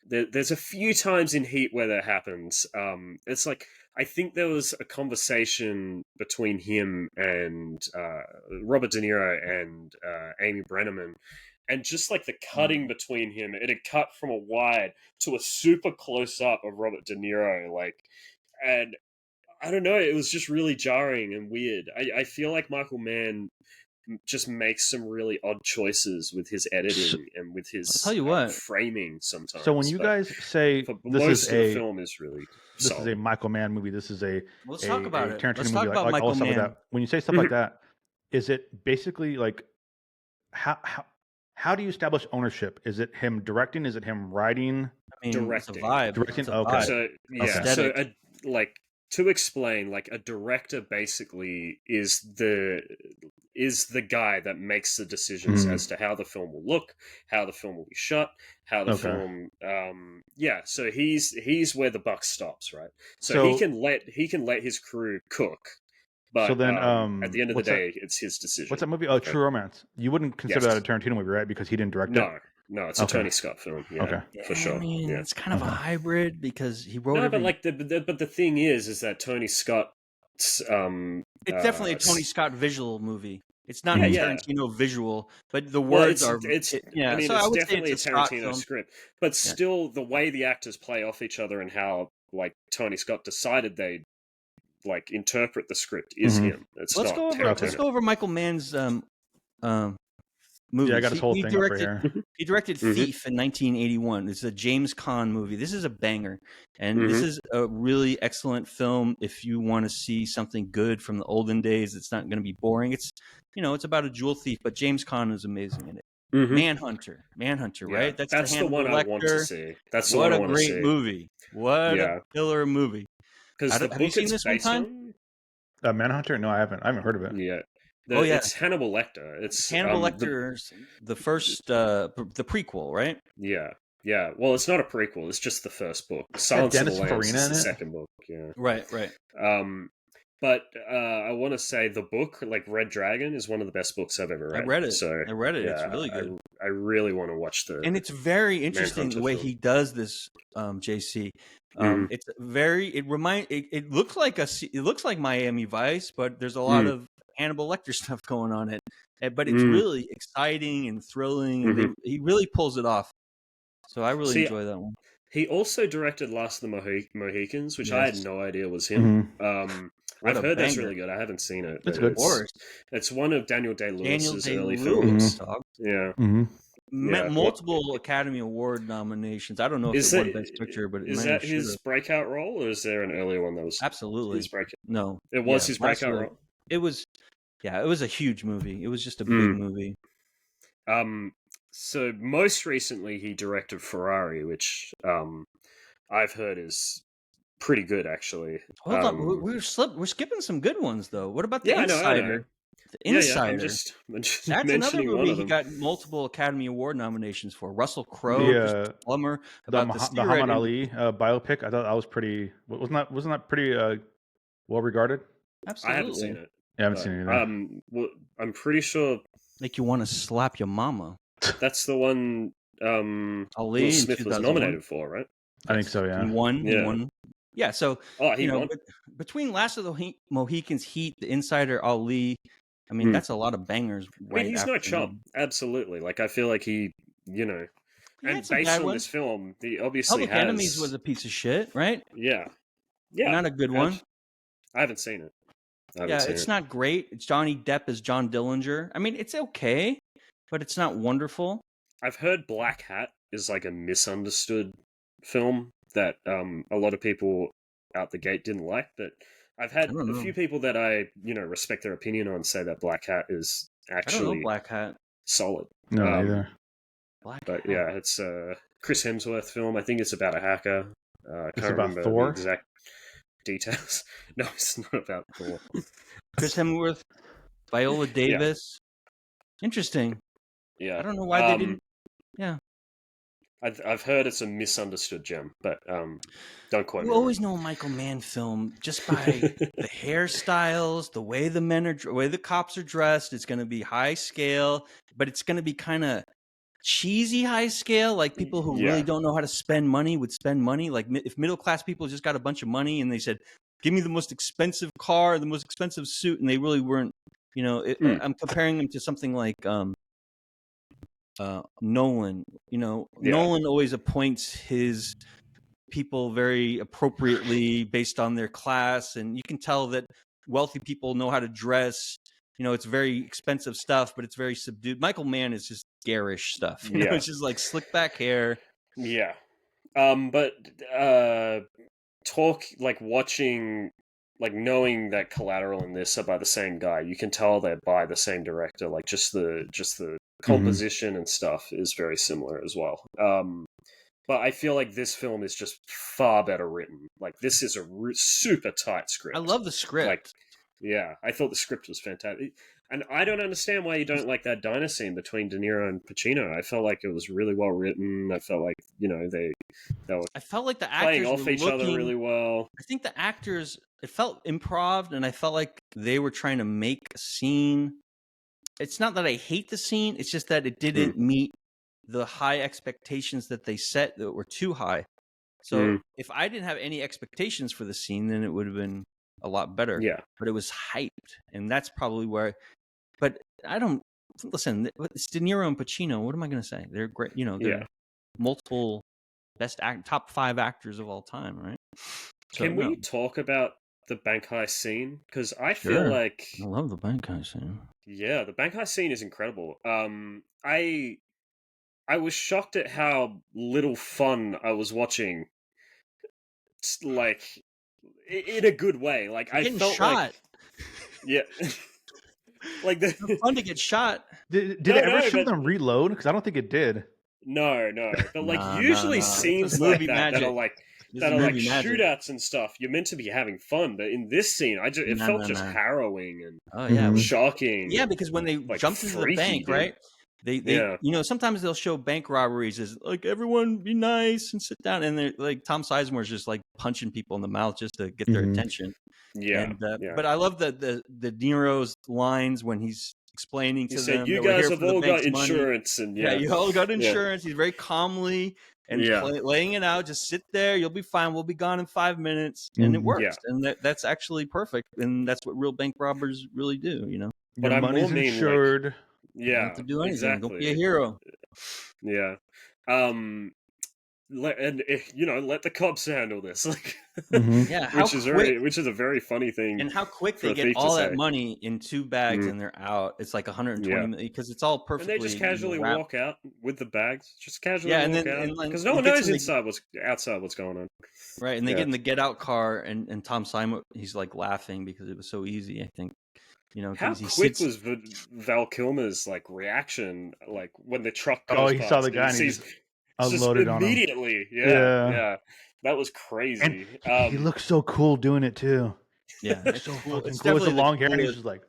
Speaker 2: there's a few times in Heat where that happens. It's like, I think there was a conversation between him and Robert De Niro and Amy Brenneman, and just like the cutting between him, it had cut from a wide to a super close up of Robert De Niro, like, and I don't know, it was just really jarring and weird. I feel like Michael Mann just makes some really odd choices with his editing and with his framing sometimes.
Speaker 1: So when you guys say
Speaker 2: this is a film is really
Speaker 1: this is a Michael Mann movie, this is
Speaker 3: let's talk about
Speaker 1: it.
Speaker 3: Let's talk about
Speaker 1: like
Speaker 3: Michael
Speaker 1: all stuff
Speaker 3: Mann.
Speaker 1: like that. When you say stuff like that, is it basically like how do you establish ownership? Is it him directing? Is it him writing?
Speaker 3: I mean,
Speaker 2: directing.
Speaker 3: It's a vibe.
Speaker 1: Directing.
Speaker 3: It's a
Speaker 1: Okay.
Speaker 3: vibe.
Speaker 2: So like to explain, like a director basically is the guy that makes the decisions as to how the film will look, how the film will be shot, how the film so he's where the buck stops, right? So he can let his crew cook, but
Speaker 1: so then
Speaker 2: at the end of the day it's his decision.
Speaker 1: What's that movie? Oh, True Romance. You wouldn't consider that a Tarantino movie, right? Because he didn't direct it.
Speaker 2: No, it's a Tony Scott film. For sure.
Speaker 3: I mean, it's kind of a hybrid because he wrote.
Speaker 2: No, but like but the thing is that Tony Scott
Speaker 3: It's definitely a Tony Scott visual movie. It's not a Tarantino visual, but the words are. I mean,
Speaker 2: it's definitely a Tarantino script, but still, the way the actors play off each other and how like Tony Scott decided they like interpret the script is him.
Speaker 3: Let's go over Michael Mann's movies.
Speaker 1: Yeah, I got his whole thing up right here.
Speaker 3: He directed Thief in 1981. It's a James Caan movie. This is a banger, and this is a really excellent film. If you want to see something good from the olden days, it's not going to be boring. It's it's about a jewel thief, but James Caan is amazing in it. Manhunter, right?
Speaker 2: That's the one I want to see. That's the
Speaker 3: what
Speaker 2: one I want to see.
Speaker 3: What a great movie! What a killer movie!
Speaker 2: Because have you seen this one time?
Speaker 1: Manhunter? No, I haven't. I haven't heard of it.
Speaker 2: Yeah. It's Hannibal Lecter. It's
Speaker 3: Hannibal Lecter's the first, the prequel, right?
Speaker 2: Yeah. Well, it's not a prequel. It's just the first book. Silence of the Lambs is the second book. Yeah.
Speaker 3: Right.
Speaker 2: But I want to say the book, like Red Dragon, is one of the best books I've ever read.
Speaker 3: I read it. It's really good.
Speaker 2: I really want to watch
Speaker 3: and it's very interesting the way he does this, JC. It's very. It looks like Miami Vice, but there's a lot of Hannibal Lecter stuff going on it. But it's really exciting and thrilling, and he really pulls it off. So I really enjoy that one.
Speaker 2: He also directed Last of the Mohicans, which I had no idea was him. I've heard that's really good. I haven't seen it.
Speaker 1: It's good.
Speaker 2: It's one of Daniel Day-Lewis's early films. Yeah.
Speaker 3: Multiple Academy Award nominations. I don't know if it won Best Picture, but
Speaker 2: is that his breakout role, or is there an earlier one that was
Speaker 3: absolutely
Speaker 2: his breakout?
Speaker 3: No,
Speaker 2: it was his breakout role.
Speaker 3: It was, it was a huge movie. It was just a big movie.
Speaker 2: So most recently, he directed Ferrari, which I've heard is pretty good, actually.
Speaker 3: Hold on, we're skipping some good ones though. What about The Insider?
Speaker 2: I know.
Speaker 3: The Insider.
Speaker 2: I'm just
Speaker 3: That's another movie he got multiple Academy Award nominations for. Russell Crowe, Plummer, about the
Speaker 1: Muhammad Ali biopic. I thought that was pretty. Wasn't that pretty well regarded?
Speaker 3: Absolutely.
Speaker 2: I haven't seen it.
Speaker 1: Yeah, I haven't seen it either.
Speaker 2: I'm pretty sure.
Speaker 3: Make you want to slap your mama.
Speaker 2: That's the one
Speaker 3: Ali
Speaker 2: Will Smith was nominated for, right?
Speaker 1: I think so. Yeah.
Speaker 3: He won. Yeah. So
Speaker 2: he won.
Speaker 3: Between Last of the Mohicans, Heat, The Insider, Ali. I mean, that's a lot of bangers.
Speaker 2: I mean, he's no chump. Absolutely. Like, I feel like he, and based on this film, he obviously
Speaker 3: Public Enemies was a piece of shit, right?
Speaker 2: Yeah.
Speaker 3: Not a good one.
Speaker 2: I haven't seen it.
Speaker 3: It's not great. It's Johnny Depp as John Dillinger. I mean, it's okay, but it's not wonderful.
Speaker 2: I've heard Black Hat is like a misunderstood film that a lot of people out the gate didn't like, but I've had a few people that I, respect their opinion on say that Black Hat is actually
Speaker 3: Black Hat
Speaker 2: solid.
Speaker 1: No, either.
Speaker 3: Black
Speaker 2: Hat. Yeah, it's a Chris Hemsworth film. I think it's about a hacker.
Speaker 1: It's about Thor?
Speaker 2: The exact details. No, it's not about Thor.
Speaker 3: Chris Hemsworth, Viola Davis. Yeah. Interesting.
Speaker 2: Yeah.
Speaker 3: I don't know why they didn't. Yeah.
Speaker 2: I've heard it's a misunderstood gem, but don't quote me.
Speaker 3: You always know a Michael Mann film just by the hairstyles, the way the way the cops are dressed. It's going to be high scale, but it's going to be kind of cheesy high scale. Like people who really don't know how to spend money would spend money. Like if middle class people just got a bunch of money and they said, "Give me the most expensive car, the most expensive suit," and they really weren't. I'm comparing them to something like. Nolan, Nolan always appoints his people very appropriately based on their class, and you can tell that wealthy people know how to dress. It's very expensive stuff, but it's very subdued. Michael Mann is just garish stuff. It's just like slick back hair.
Speaker 2: Yeah, but watching, knowing that Collateral and this are by the same guy, you can tell they're by the same director. Like just the composition and stuff is very similar as well. But I feel like this film is just far better written. Like this is a super tight script.
Speaker 3: I love the script.
Speaker 2: I thought the script was fantastic. And I don't understand why you don't like that diner scene between De Niro and Pacino. I felt like it was really well written. I felt like, they were
Speaker 3: I felt like the actors
Speaker 2: playing off each other really well.
Speaker 3: I think the actors, it felt improv, and I felt like they were trying to make a scene. It's not that I hate the scene. It's just that it didn't meet the high expectations that they set that were too high. So if I didn't have any expectations for the scene, then it would have been a lot better.
Speaker 2: Yeah.
Speaker 3: But it was hyped, and that's probably where. But I don't listen. It's De Niro and Pacino. What am I going to say? They're great. You know, they're multiple top 5 actors of all time, right? So,
Speaker 2: can we talk about the bank heist scene? Because I feel
Speaker 3: Sure.
Speaker 2: like
Speaker 3: I love the bank heist scene.
Speaker 2: Yeah, the bank heist scene is incredible. I was shocked at how little fun I was watching. Like, in a good way. Like,
Speaker 3: You're
Speaker 2: I
Speaker 3: getting
Speaker 2: felt
Speaker 3: shot.
Speaker 2: like, yeah, like
Speaker 3: It's fun to get shot.
Speaker 1: Did it ever show them reload? Because I don't think it did.
Speaker 2: No, but like usually scenes like that are like shootouts and stuff. You're meant to be having fun, but in this scene, it felt just harrowing and shocking.
Speaker 3: Yeah, because when they jumped into the bank, right? They you know, sometimes they'll show bank robberies as like everyone be nice and sit down, and they're like Tom Sizemore's just like punching people in the mouth just to get their attention. But I love the De Niro's lines when he's explaining to them.
Speaker 2: You guys have all got insurance, and
Speaker 3: you all got insurance. He's very calmly and laying it out. Just sit there. You'll be fine. We'll be gone in 5 minutes, and it works. And that's actually perfect. And that's what real bank robbers really do. You know,
Speaker 1: but your money's insured.
Speaker 2: Like,
Speaker 3: you don't have to do anything. Exactly. Don't be a hero.
Speaker 2: Yeah. Let the cops handle this, like, which is a very funny thing.
Speaker 3: And how quick they get all that money in 2 bags and they're out. It's like 120 million because it's all perfectly.
Speaker 2: And they just casually walk out with the bags, just casually walk out because no one knows outside what's going on.
Speaker 3: Right, and they get in the get out car, and Tom Simon, he's like laughing because it was so easy. I think. You know,
Speaker 2: how quick was Val Kilmer's like reaction, like when the truck goes
Speaker 1: he
Speaker 2: past,
Speaker 1: saw the guy and he just unloaded on him
Speaker 2: immediately. Yeah, that was crazy.
Speaker 1: And he looks so cool doing it too.
Speaker 3: Yeah,
Speaker 1: it's so fucking cool. It's the long hair, and he's just like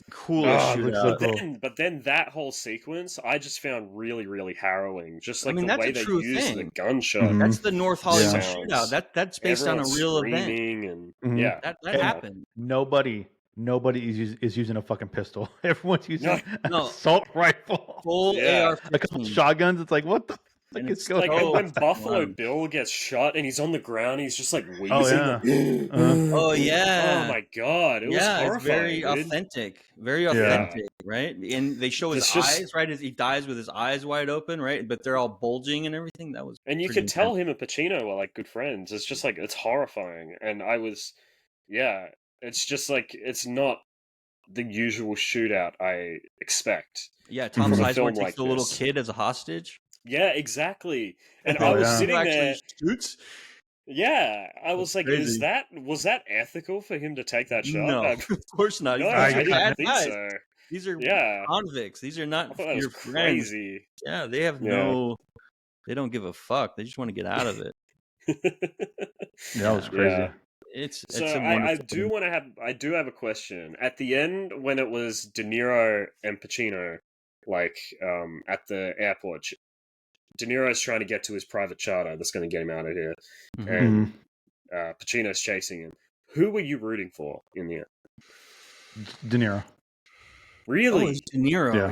Speaker 3: cool.
Speaker 2: But then that whole sequence, I just found really, really harrowing. Just like the way they use the gunshot.
Speaker 3: That's the North Hollywood shootout. That's based on a real event.
Speaker 2: And
Speaker 3: that happened.
Speaker 1: Nobody is using a fucking pistol. Everyone's using an assault rifle.
Speaker 3: Full AR.
Speaker 1: A couple shotguns. It's like, what the fuck is going on?
Speaker 2: When Buffalo Bill gets shot and he's on the ground, he's just like wheezing.
Speaker 3: Oh yeah.
Speaker 2: Oh my god. It was horrifying.
Speaker 3: It's very authentic. Very authentic, right? And they show his eyes, right? As he dies with his eyes wide open, right? But they're all bulging and everything. That was
Speaker 2: and you could tell him and Pacino were like good friends. It's just like it's horrifying. And I was it's just like it's not the usual shootout I expect.
Speaker 3: Yeah, Tom Sizemore takes the little kid as a hostage.
Speaker 2: Yeah, exactly. And I was sitting there.
Speaker 3: Shoots.
Speaker 2: Yeah, I was like, was that ethical for him to take that shot?
Speaker 3: No, of course not.
Speaker 2: No, I didn't think so.
Speaker 3: These are convicts. These are not your friends.
Speaker 2: Crazy.
Speaker 3: Yeah, they have they don't give a fuck. They just want to get out of it.
Speaker 1: That was crazy.
Speaker 2: Yeah. I do have a question. At the end, when it was De Niro and Pacino, like at the airport, De Niro's trying to get to his private charter that's going to get him out of here, and Pacino's chasing him. Who were you rooting for in the end?
Speaker 1: De Niro.
Speaker 2: Really?
Speaker 3: De Niro,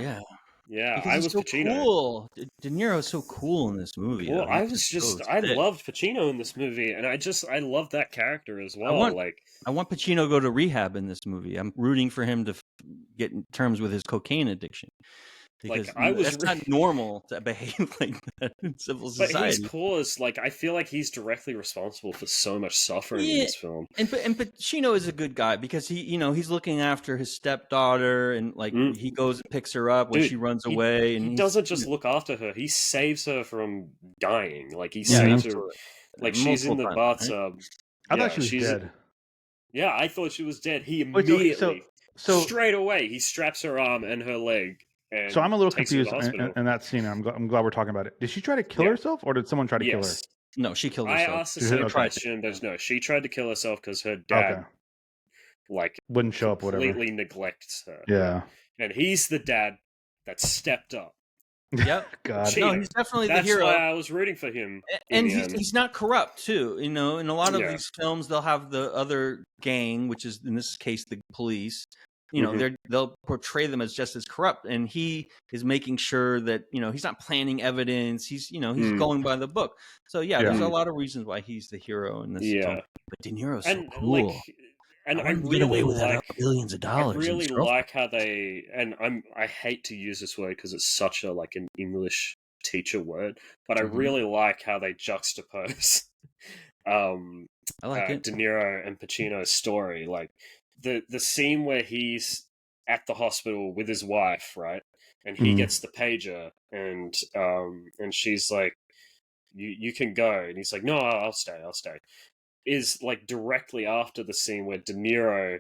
Speaker 3: yeah.
Speaker 2: I was Pacino.
Speaker 3: Cool. De Niro is so cool in this movie.
Speaker 2: Well, I loved Pacino in this movie, and I loved that character as well.
Speaker 3: I want Pacino to go to rehab in this movie. I'm rooting for him to get in terms with his cocaine addiction. Because that's not normal to behave like that in civil society.
Speaker 2: But his cause, I feel like he's directly responsible for so much suffering in this film.
Speaker 3: And Pacino is a good guy because he's looking after his stepdaughter and he goes and picks her up when she runs away. And
Speaker 2: he doesn't just look after her; he saves her from dying. He saves her. She's in the bathtub. Right?
Speaker 1: I thought she was dead.
Speaker 2: Yeah, I thought she was dead. He immediately, straight away, he straps her arm and her leg.
Speaker 1: So I'm a little confused in that scene. I'm glad we're talking about it. Did she try to kill herself, or did someone try to kill her?
Speaker 3: No, she killed herself.
Speaker 2: I asked the same question. There's no. She tried to kill herself because her dad,
Speaker 1: wouldn't show up. Whatever.
Speaker 2: Completely neglects her.
Speaker 1: Yeah.
Speaker 2: And he's the dad that stepped up.
Speaker 3: Yep.
Speaker 1: God.
Speaker 3: No, he's definitely the hero.
Speaker 2: That's why I was rooting for him.
Speaker 3: And he's not corrupt too. In a lot of these films, they'll have the other gang, which is in this case the police. They'll portray them as just as corrupt, and he is making sure that he's not planning evidence. He's he's going by the book. So there's a lot of reasons why he's the hero in this film. But De Niro's so cool.
Speaker 2: And I
Speaker 3: really get away with
Speaker 2: like
Speaker 3: billions of dollars.
Speaker 2: I really like how they, and I hate to use this word because it's such a like an English teacher word, but I really like how they juxtapose
Speaker 3: I like it.
Speaker 2: De Niro and Pacino's story. Like the scene where he's at the hospital with his wife, right? And he gets the pager, and she's like, you can go, and he's like, no, I'll stay, is like directly after the scene where De Niro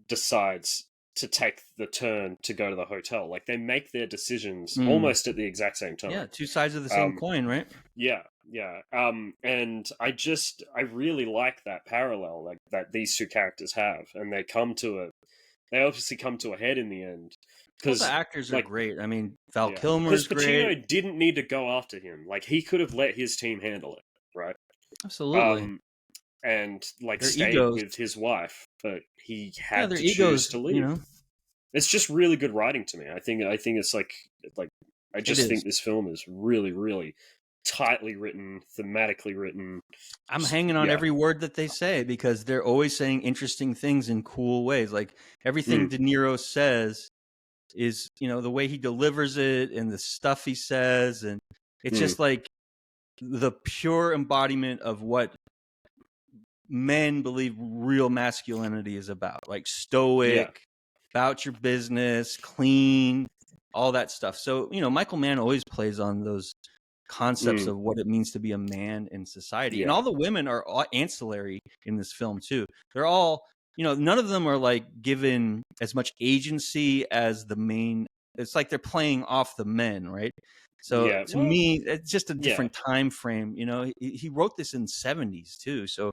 Speaker 2: decides to take the turn to go to the hotel. Like they make their decisions almost at the exact same time.
Speaker 3: Yeah, two sides of the same coin, right?
Speaker 2: Yeah. And I really like that parallel, like that these two characters have, and they obviously come to a head in the end. Because
Speaker 3: the actors are great. I mean, Val Kilmer's great.
Speaker 2: Because Pacino didn't need to go after him. Like he could have let his team handle it, right?
Speaker 3: Absolutely.
Speaker 2: And like
Speaker 3: their
Speaker 2: stayed
Speaker 3: egos.
Speaker 2: with his wife, but he had to
Speaker 3: choose
Speaker 2: to leave.
Speaker 3: You know?
Speaker 2: It's just really good writing to me. I think it's like I just think this film is really, really tightly written, thematically written.
Speaker 3: I'm hanging on every word that they say because they're always saying interesting things in cool ways. Like everything De Niro says is, the way he delivers it and the stuff he says, and it's just like the pure embodiment of what men believe real masculinity is about, like stoic, about your business, clean, all that stuff. So, Michael Mann always plays on those concepts of what it means to be a man in society. And all the women are ancillary in this film too. They're all, none of them are like given as much agency as the main. It's like they're playing off the men, right? So to me, it's just a different time frame. He wrote this in the 70s too. So,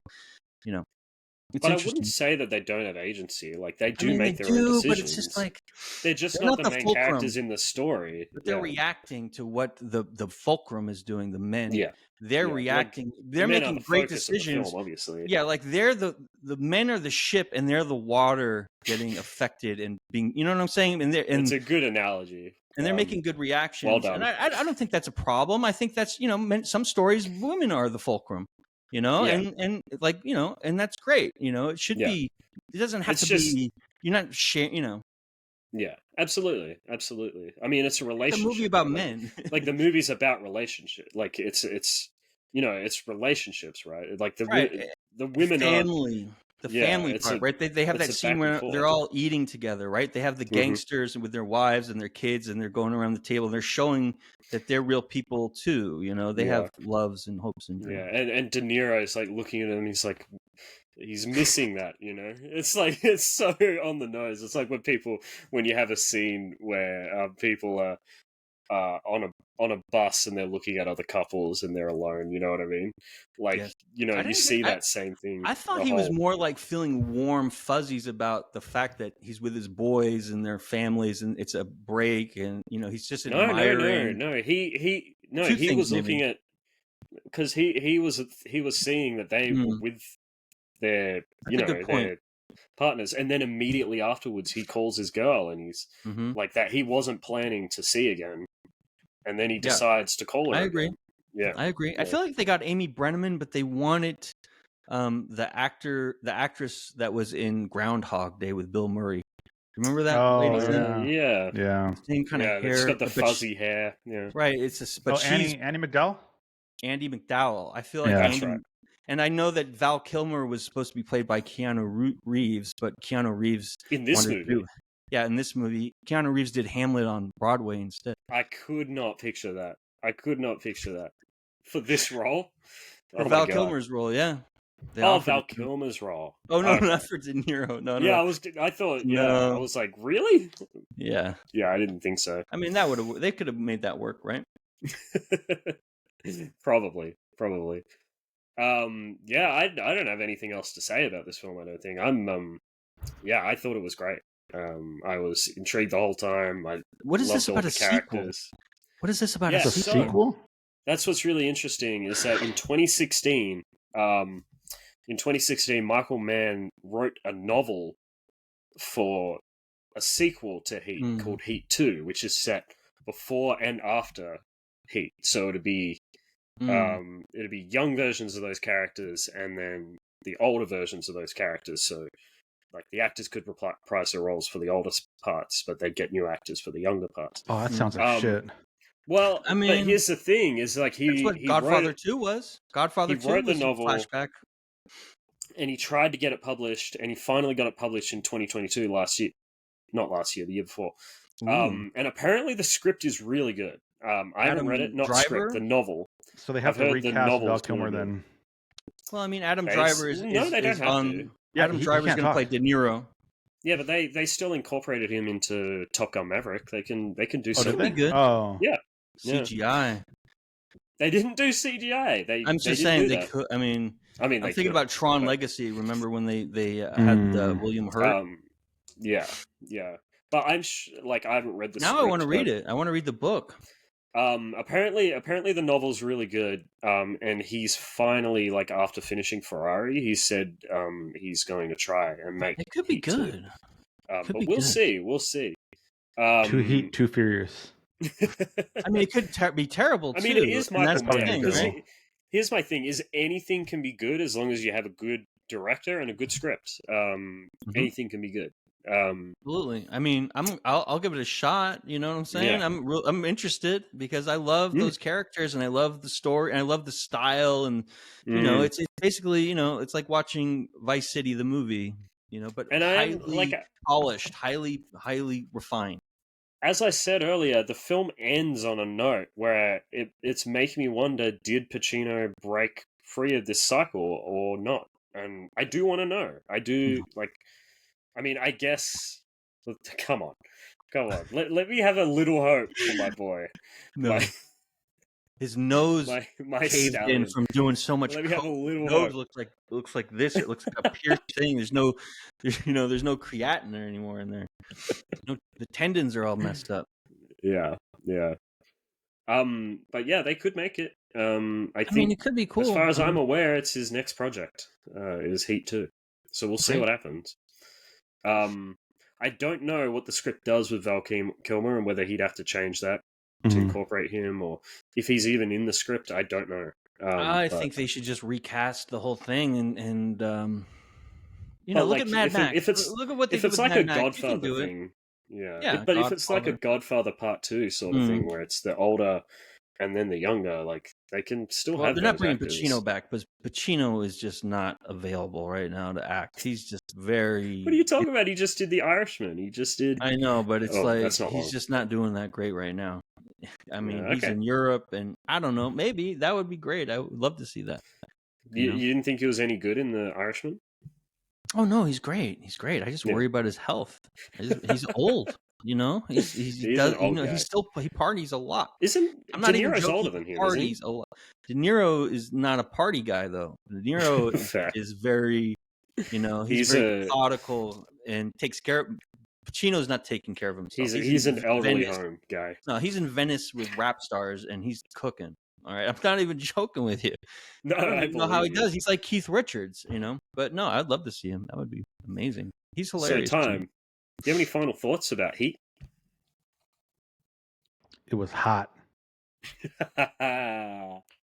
Speaker 3: it's
Speaker 2: but I wouldn't say that they don't have agency. Like they do make their
Speaker 3: own
Speaker 2: decisions.
Speaker 3: But it's just like
Speaker 2: they're just not the main characters in the story.
Speaker 3: But they're reacting to what the fulcrum is doing. The men, they're reacting.
Speaker 2: Like,
Speaker 3: they're making great decisions.
Speaker 2: Film, obviously,
Speaker 3: like they're the men are the ship, and they're the water getting affected and being. You know what I'm saying? And
Speaker 2: it's a good analogy.
Speaker 3: And they're making good reactions.
Speaker 2: Well done.
Speaker 3: And I don't think that's a problem. I think that's some stories women are the fulcrum. And like and that's great. It should be. It doesn't have to be. You're not sharing.
Speaker 2: Yeah, absolutely. I mean, it's a relationship.
Speaker 3: It's a movie about men.
Speaker 2: Like the movie's about relationship. Like it's it's relationships, right? Like the women
Speaker 3: family. The family part, right? They have that scene where they're all eating together, right? They have the gangsters with their wives and their kids, and they're going around the table. And they're showing that they're real people too. They have loves and hopes and dreams.
Speaker 2: Yeah, and De Niro is like looking at him. He's like, he's missing that. It's like it's so on the nose. It's like when you have a scene where people are on a bus and they're looking at other couples and they're alone. You know what I mean? Like you see that same thing.
Speaker 3: I thought he was more like feeling warm fuzzies about the fact that he's with his boys and their families and it's a break and he's just admiring.
Speaker 2: No. He was looking at because he was seeing that they were with their their partners, and then immediately afterwards he calls his girl and he's like that he wasn't planning to see again, and then he decides to call her.
Speaker 3: I agree.
Speaker 2: Again. Yeah,
Speaker 3: I agree. I feel like they got Amy Brenneman, but they wanted the actress that was in Groundhog Day with Bill Murray. Remember that?
Speaker 2: Yeah.
Speaker 3: Same kind of hair.
Speaker 2: It's got the fuzzy hair. Yeah,
Speaker 3: right. It's
Speaker 1: Annie McDowell.
Speaker 3: Andy McDowell. I feel like
Speaker 2: that's right.
Speaker 3: And I know that Val Kilmer was supposed to be played by Keanu Reeves, but Keanu Reeves
Speaker 2: in this movie.
Speaker 3: In this movie, Keanu Reeves did Hamlet on Broadway instead.
Speaker 2: I could not picture that. For this role.
Speaker 3: For Val Kilmer's role, yeah.
Speaker 2: Val Kilmer's role.
Speaker 3: Oh no, not for De Niro. No.
Speaker 2: Yeah, I thought. Yeah, I was like, really?
Speaker 3: Yeah.
Speaker 2: Yeah, I didn't think so.
Speaker 3: I mean, they could have made that work, right?
Speaker 2: Probably. I don't have anything else to say about this film. I don't think I thought it was great. I was intrigued the whole time.
Speaker 3: What is this about a sequel? What is this about a sequel?
Speaker 2: That's what's really interesting is that in 2016, Michael Mann wrote a novel for a sequel to Heat called Heat 2, which is set before and after Heat. So it'd be young versions of those characters and then the older versions of those characters. So like the actors could reprise their roles for the older parts, but they'd get new actors for the younger parts.
Speaker 1: Oh, that sounds like shit.
Speaker 2: Well, I mean, but here's the thing: is like
Speaker 3: that's what Godfather 2 was. Godfather 2
Speaker 2: wrote
Speaker 3: was
Speaker 2: the novel,
Speaker 3: flashback,
Speaker 2: and he tried to get it published, and he finally got it published in 2022 not last year, the year before. And apparently the script is really good. I haven't read it, not script, the novel.
Speaker 1: So they have to recast Val Kilmer then.
Speaker 3: Well, I mean, Adam Driver is
Speaker 2: they don't have to.
Speaker 3: Yeah, Adam Driver's going to play De Niro.
Speaker 2: Yeah, but they still incorporated him into Top Gun Maverick. They can do something.
Speaker 3: That'd be good.
Speaker 1: Oh,
Speaker 2: yeah.
Speaker 3: CGI.
Speaker 2: They didn't do CGI.
Speaker 3: I'm just saying they could. I mean, I'm thinking about Tron Legacy. Remember when they had William Hurt?
Speaker 2: Yeah. But I haven't read the.
Speaker 3: Now
Speaker 2: script,
Speaker 3: I want to read it. I want to read the book.
Speaker 2: Apparently the novel's really good. And he's finally, like, after finishing Ferrari, he said he's going to try and make
Speaker 3: it. Could be good.
Speaker 2: But we'll see. We'll see.
Speaker 1: Too Heat, Too Furious.
Speaker 3: I mean, it could be terrible.
Speaker 2: I mean, it is Michael Mann.
Speaker 3: Right?
Speaker 2: Here's my thing: is anything can be good as long as you have a good director and a good script. Anything can be good.
Speaker 3: Absolutely. I mean, I'll give it a shot. You know what I'm saying? Yeah. I'm interested because I love those characters and I love the story and I love the style and you know, it's basically, you know, it's like watching Vice City the movie, you know, but highly polished, highly refined.
Speaker 2: As I said earlier, the film ends on a note where it's making me wonder: did Pacino break free of this cycle or not? And I do want to know. I do I mean, I guess. Come on. Let me have a little hope for my boy.
Speaker 3: No. His nose
Speaker 2: my
Speaker 3: caved in from doing so much.
Speaker 2: Let me have a little
Speaker 3: nose
Speaker 2: hope.
Speaker 3: looks like this. It looks like a pierced thing. There's no creatinine anymore in there. The tendons are all messed up.
Speaker 2: Yeah. But yeah, they could make it. I
Speaker 3: mean, it could be cool.
Speaker 2: As far as I'm aware, it's his next project. It is Heat 2. So we'll see what happens. I don't know what the script does with Val Kilmer and whether he'd have to change that to incorporate him, or if he's even in the script. I don't know.
Speaker 3: I think they should just recast the whole thing and you know, look at Mad Max. Look at what they did with Mad Max. If it's like a
Speaker 2: Godfather thing, yeah. But if it's like a Godfather Part 2 sort of thing, where it's the older and then the younger, like they can still have.
Speaker 3: They're not bringing Pacino back, because Pacino is just not available right now to act. He's just very.
Speaker 2: What are you talking about? He just did The Irishman. He just did.
Speaker 3: I know, but it's he's just not doing that great right now. I mean, he's in Europe, and I don't know. Maybe that would be great. I would love to see that.
Speaker 2: You didn't think he was any good in The Irishman?
Speaker 3: Oh no, he's great. He's great. I just worry about his health. He's old. You know, he parties a lot.
Speaker 2: I'm not even joking. Older than him,
Speaker 3: parties a lot. De Niro is not a party guy though. De Niro is very, you know, he's very methodical and takes care of. Pacino's not taking care of himself.
Speaker 2: He's an elderly home guy.
Speaker 3: No, he's in Venice with rap stars and he's cooking. All right, I'm not even joking with you.
Speaker 2: No,
Speaker 3: I don't know how he does. He's like Keith Richards, you know. But no, I'd love to see him. That would be amazing. He's hilarious.
Speaker 2: So, do you have any final thoughts about Heat?
Speaker 1: It was hot.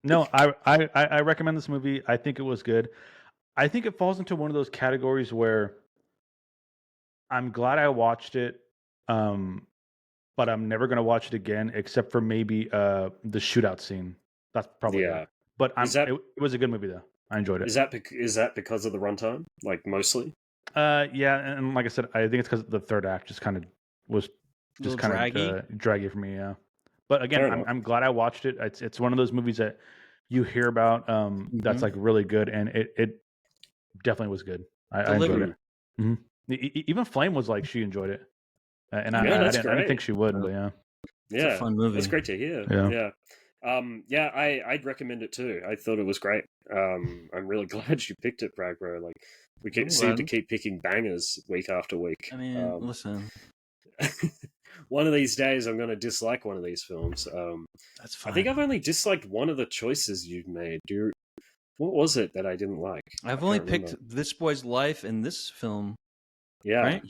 Speaker 1: No, I recommend this movie. I think it was good. I think it falls into one of those categories where I'm glad I watched it, but I'm never going to watch it again, except for maybe the shootout scene. That's probably it. But it was a good movie, though. I enjoyed it.
Speaker 2: Is that because of the runtime? Like, mostly?
Speaker 1: Yeah, and like I said, I think it's because the third act just kind of was just kind of draggy for me, yeah. But again, I'm glad I watched it. It's one of those movies that you hear about that's like really good, and it definitely was good. I enjoyed it. Mm-hmm. Even Flame was like she enjoyed it, and I didn't think she would, but yeah.
Speaker 3: It's a fun movie.
Speaker 2: That's great to hear. Yeah. I'd recommend it too. I thought it was great. I'm really glad you picked it, Pragpro. Like we seem to keep picking bangers week after week.
Speaker 3: I mean, listen.
Speaker 2: One of these days, I'm going to dislike one of these films.
Speaker 3: That's fine.
Speaker 2: I think I've only disliked one of the choices you've made. What was it that I didn't like?
Speaker 3: I've only picked This Boy's Life and this film.
Speaker 2: Yeah.
Speaker 3: Right?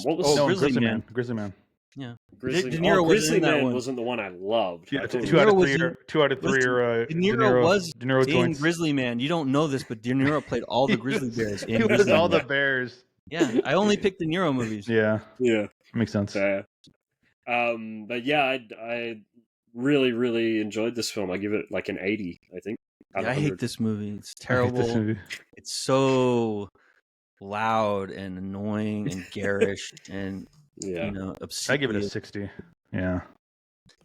Speaker 2: What was
Speaker 1: Grizzly Man? Grizzly Man.
Speaker 3: Yeah.
Speaker 2: Grizzly Man wasn't the one I loved.
Speaker 1: Yeah, 2 out of 3 are
Speaker 3: De Niro was in Grizzly Man. You don't know this, but De Niro played all the grizzly bears.
Speaker 1: He was all the bears.
Speaker 3: Yeah, I only picked De Niro movies.
Speaker 1: Yeah,
Speaker 2: Yeah,
Speaker 1: makes sense.
Speaker 2: fair. But yeah, I really, really enjoyed this film. I give it like an 80, I think.
Speaker 3: Yeah, I hate this movie. It's
Speaker 1: I hate this
Speaker 3: terrible.
Speaker 1: movie.
Speaker 3: It's so loud and annoying and garish and
Speaker 2: Yeah.
Speaker 3: obscene.
Speaker 1: I give it a 60. Yeah.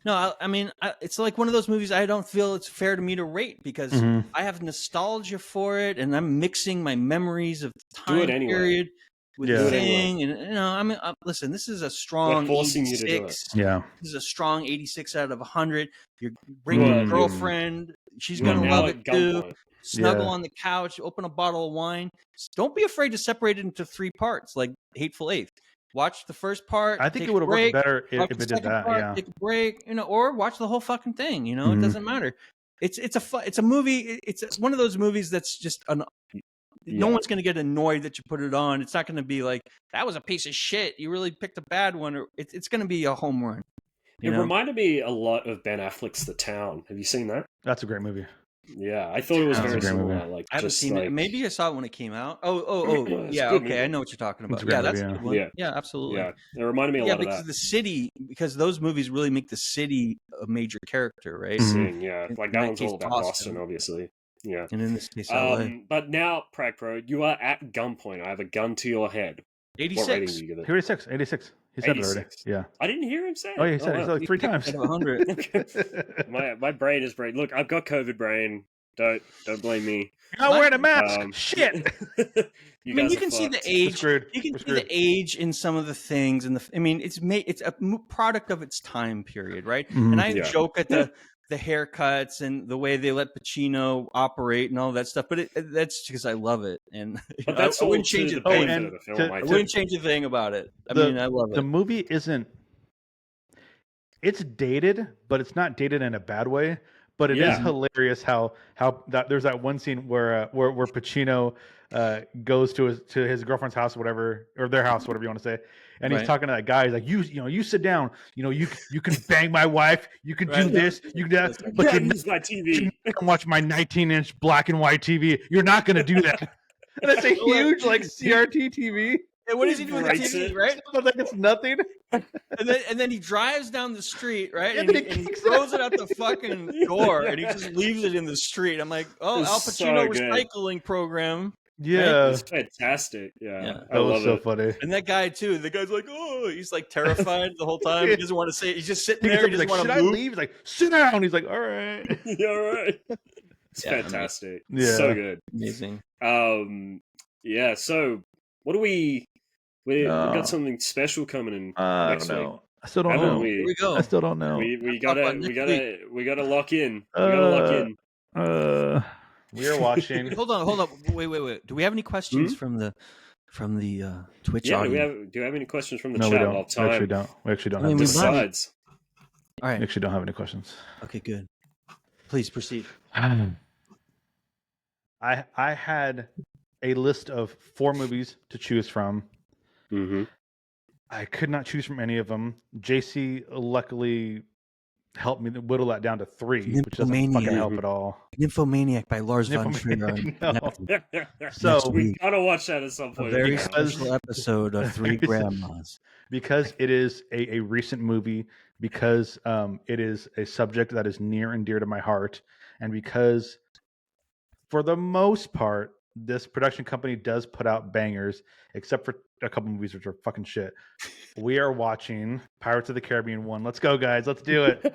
Speaker 3: No, I mean, it's like one of those movies I don't feel it's fair to me to rate because
Speaker 1: Mhm.
Speaker 3: I have nostalgia for it, and I'm mixing my memories of the
Speaker 2: Do it
Speaker 3: time
Speaker 2: anyway.
Speaker 3: period with
Speaker 1: Yeah.
Speaker 3: the
Speaker 1: Do it
Speaker 3: thing. And I mean, listen, this is a strong
Speaker 2: forcing you to do
Speaker 3: 86.
Speaker 1: Yeah.
Speaker 3: This is a strong 86 out of 100. You're bringing your
Speaker 1: Mm.
Speaker 3: girlfriend; she's
Speaker 2: You
Speaker 3: gonna
Speaker 2: are now
Speaker 3: love
Speaker 2: at
Speaker 3: it too.
Speaker 2: gunpoint.
Speaker 3: Snuggle
Speaker 1: Yeah.
Speaker 3: on the couch, open a bottle of wine. Don't be afraid to separate it into 3 parts, like Hateful Eighth. Watch the first part.
Speaker 1: I think
Speaker 3: take
Speaker 1: it would
Speaker 3: a
Speaker 1: have worked
Speaker 3: break,
Speaker 1: better
Speaker 3: watch
Speaker 1: if
Speaker 3: the
Speaker 1: it did
Speaker 3: second
Speaker 1: that.
Speaker 3: part,
Speaker 1: Yeah.
Speaker 3: take a break, or watch the whole fucking thing. It
Speaker 1: Mhm.
Speaker 3: doesn't matter. It's a movie. It's one of those movies that's just no one's going to get annoyed that you put it on. It's not going to be like, that was a piece of shit, you really picked a bad one. Or it's going to be a home run.
Speaker 2: It reminded me a lot of Ben Affleck's The Town. Have you seen that?
Speaker 1: That's a great movie.
Speaker 2: Yeah, I thought it was
Speaker 1: That's a
Speaker 2: very
Speaker 1: great
Speaker 2: similar.
Speaker 1: movie.
Speaker 2: Like,
Speaker 3: I haven't
Speaker 2: just
Speaker 3: seen
Speaker 2: like,
Speaker 3: it. Maybe I saw it when it came out. Oh,
Speaker 2: It's a
Speaker 3: yeah.
Speaker 2: good
Speaker 3: Okay,
Speaker 2: movie.
Speaker 3: I know what you're talking about.
Speaker 1: It's a great
Speaker 3: Yeah,
Speaker 1: movie,
Speaker 3: that's a
Speaker 1: yeah.
Speaker 3: good one. Yeah, absolutely.
Speaker 2: Yeah, it reminded me a
Speaker 3: Yeah,
Speaker 2: lot of
Speaker 3: because
Speaker 2: that.
Speaker 3: the city, because those movies really make the city a major character, right?
Speaker 1: Mhm.
Speaker 2: Scene, yeah,
Speaker 3: In
Speaker 2: like
Speaker 3: that
Speaker 2: that one's
Speaker 3: case,
Speaker 2: all about Boston, obviously. Yeah.
Speaker 3: And in this case, LA.
Speaker 2: But now, Pragpro, you are at gunpoint. I have a gun to your head. What rating
Speaker 3: 86.
Speaker 2: do you give it?
Speaker 1: 86. 86. He said it
Speaker 2: 86.
Speaker 1: already. Yeah.
Speaker 2: I didn't hear him say it.
Speaker 1: Oh, yeah, he said it. He
Speaker 2: wow.
Speaker 1: said it like 3 times.
Speaker 3: Out of 100.
Speaker 2: My brain is brain. Look, I've got COVID brain. Don't blame me.
Speaker 1: You're not wearing a mask. Shit.
Speaker 2: You
Speaker 3: I mean,
Speaker 2: guys
Speaker 3: you
Speaker 2: are
Speaker 3: can see
Speaker 2: fucked.
Speaker 3: the age.
Speaker 1: screwed.
Speaker 3: You can
Speaker 1: We're
Speaker 3: see
Speaker 1: screwed.
Speaker 3: the age in some of the things, and it's a product of its time period, right?
Speaker 1: Mhm.
Speaker 3: And I
Speaker 2: Yeah.
Speaker 3: joke at the haircuts and the way they let Pacino operate and all that stuff, but that's because I love it, and
Speaker 2: But that's
Speaker 3: I
Speaker 2: all
Speaker 3: wouldn't
Speaker 2: to
Speaker 3: change
Speaker 2: the
Speaker 3: a thing.
Speaker 2: benefit
Speaker 1: and
Speaker 2: of the film.
Speaker 1: to-
Speaker 2: I
Speaker 3: I
Speaker 2: think.
Speaker 3: wouldn't change a thing about it. I
Speaker 1: The-
Speaker 3: mean, I love
Speaker 1: The
Speaker 3: it.
Speaker 1: movie isn't. It's dated, but it's not dated in a bad way. But it is
Speaker 2: Yeah.
Speaker 1: hilarious how there's that one scene where Pacino goes to his girlfriend's house, whatever, or their house, whatever you want to say, and he's
Speaker 3: Right.
Speaker 1: talking to that guy. He's like, you sit down. You can bang my wife. You can do
Speaker 3: Right.
Speaker 1: this. You can do that.
Speaker 2: You
Speaker 1: But
Speaker 2: can't
Speaker 1: you're
Speaker 2: use my TV.
Speaker 1: not gonna watch my 19-inch black and white TV. You're not going to do that. And it's a huge like CRT TV.
Speaker 3: And what does he do with the
Speaker 2: Breaks
Speaker 3: TV,
Speaker 2: it.
Speaker 3: right?
Speaker 1: But like it's nothing.
Speaker 3: And then he drives down the street, right?
Speaker 1: Yeah,
Speaker 3: And
Speaker 1: then
Speaker 3: he,
Speaker 1: he
Speaker 3: and he
Speaker 1: kicks it
Speaker 3: throws
Speaker 1: out.
Speaker 3: it out the fucking door, and he just leaves it in the street. I'm like, oh,
Speaker 2: It's
Speaker 3: Al Pacino
Speaker 2: so good.
Speaker 3: recycling program.
Speaker 1: Yeah,
Speaker 2: It's fantastic. Yeah.
Speaker 3: Yeah.
Speaker 2: I
Speaker 1: that was
Speaker 2: love
Speaker 1: so
Speaker 2: it.
Speaker 1: funny.
Speaker 3: And that guy too. The guy's like, oh, he's like terrified the whole time. He doesn't want to say. He's just sitting
Speaker 1: He
Speaker 3: there. He
Speaker 1: gets up,
Speaker 3: doesn't
Speaker 1: he's like,
Speaker 3: want
Speaker 1: should
Speaker 3: to
Speaker 1: I
Speaker 3: move.
Speaker 1: leave? He's like, sit down. He's like, all right.
Speaker 2: Yeah, right. It's
Speaker 3: Yeah,
Speaker 2: fantastic.
Speaker 1: Yeah.
Speaker 2: So good.
Speaker 3: Amazing.
Speaker 2: Yeah, so what do we got something special coming in
Speaker 1: I
Speaker 2: next
Speaker 1: don't
Speaker 2: week.
Speaker 1: know. I still don't
Speaker 2: Haven't
Speaker 1: know.
Speaker 2: we?
Speaker 3: Here we go.
Speaker 1: I still don't know.
Speaker 2: We
Speaker 3: Talk about
Speaker 2: gotta
Speaker 3: next
Speaker 2: we gotta lock in. We gotta lock in.
Speaker 1: We are watching.
Speaker 3: Hold on. Wait. Do we have any questions from the Twitch
Speaker 2: Yeah,
Speaker 3: audience?
Speaker 2: do we have any questions from the
Speaker 1: No,
Speaker 2: chat?
Speaker 1: we
Speaker 2: While
Speaker 1: don't. We
Speaker 2: time
Speaker 1: actually don't. We actually don't
Speaker 3: I mean,
Speaker 1: have
Speaker 3: we
Speaker 1: any
Speaker 3: might.
Speaker 1: questions.
Speaker 2: decides.
Speaker 3: All
Speaker 1: We
Speaker 3: right.
Speaker 1: actually don't have any questions.
Speaker 3: Okay. Good. Please proceed.
Speaker 1: I had a list of 4 movies to choose from.
Speaker 2: Mm-hmm.
Speaker 1: I could not choose from any of them. JC luckily helped me whittle that down to 3, which doesn't fucking
Speaker 3: Nymphomaniac.
Speaker 1: help at all.
Speaker 3: Nymphomaniac by Lars von Trier.
Speaker 1: Nymphomaniac,
Speaker 3: on
Speaker 1: no.
Speaker 3: Netflix.
Speaker 1: So
Speaker 3: Next
Speaker 2: we
Speaker 3: week,
Speaker 2: gotta watch that at some
Speaker 3: a
Speaker 2: point.
Speaker 3: very
Speaker 2: Yeah.
Speaker 3: special episode of Three Grandmas.
Speaker 1: because it is a recent movie, because it is a subject that is near and dear to my heart, and because for the most part, this production company does put out bangers, except for a couple movies which are fucking shit. We are watching Pirates of the Caribbean 1. Let's go, guys. Let's do it.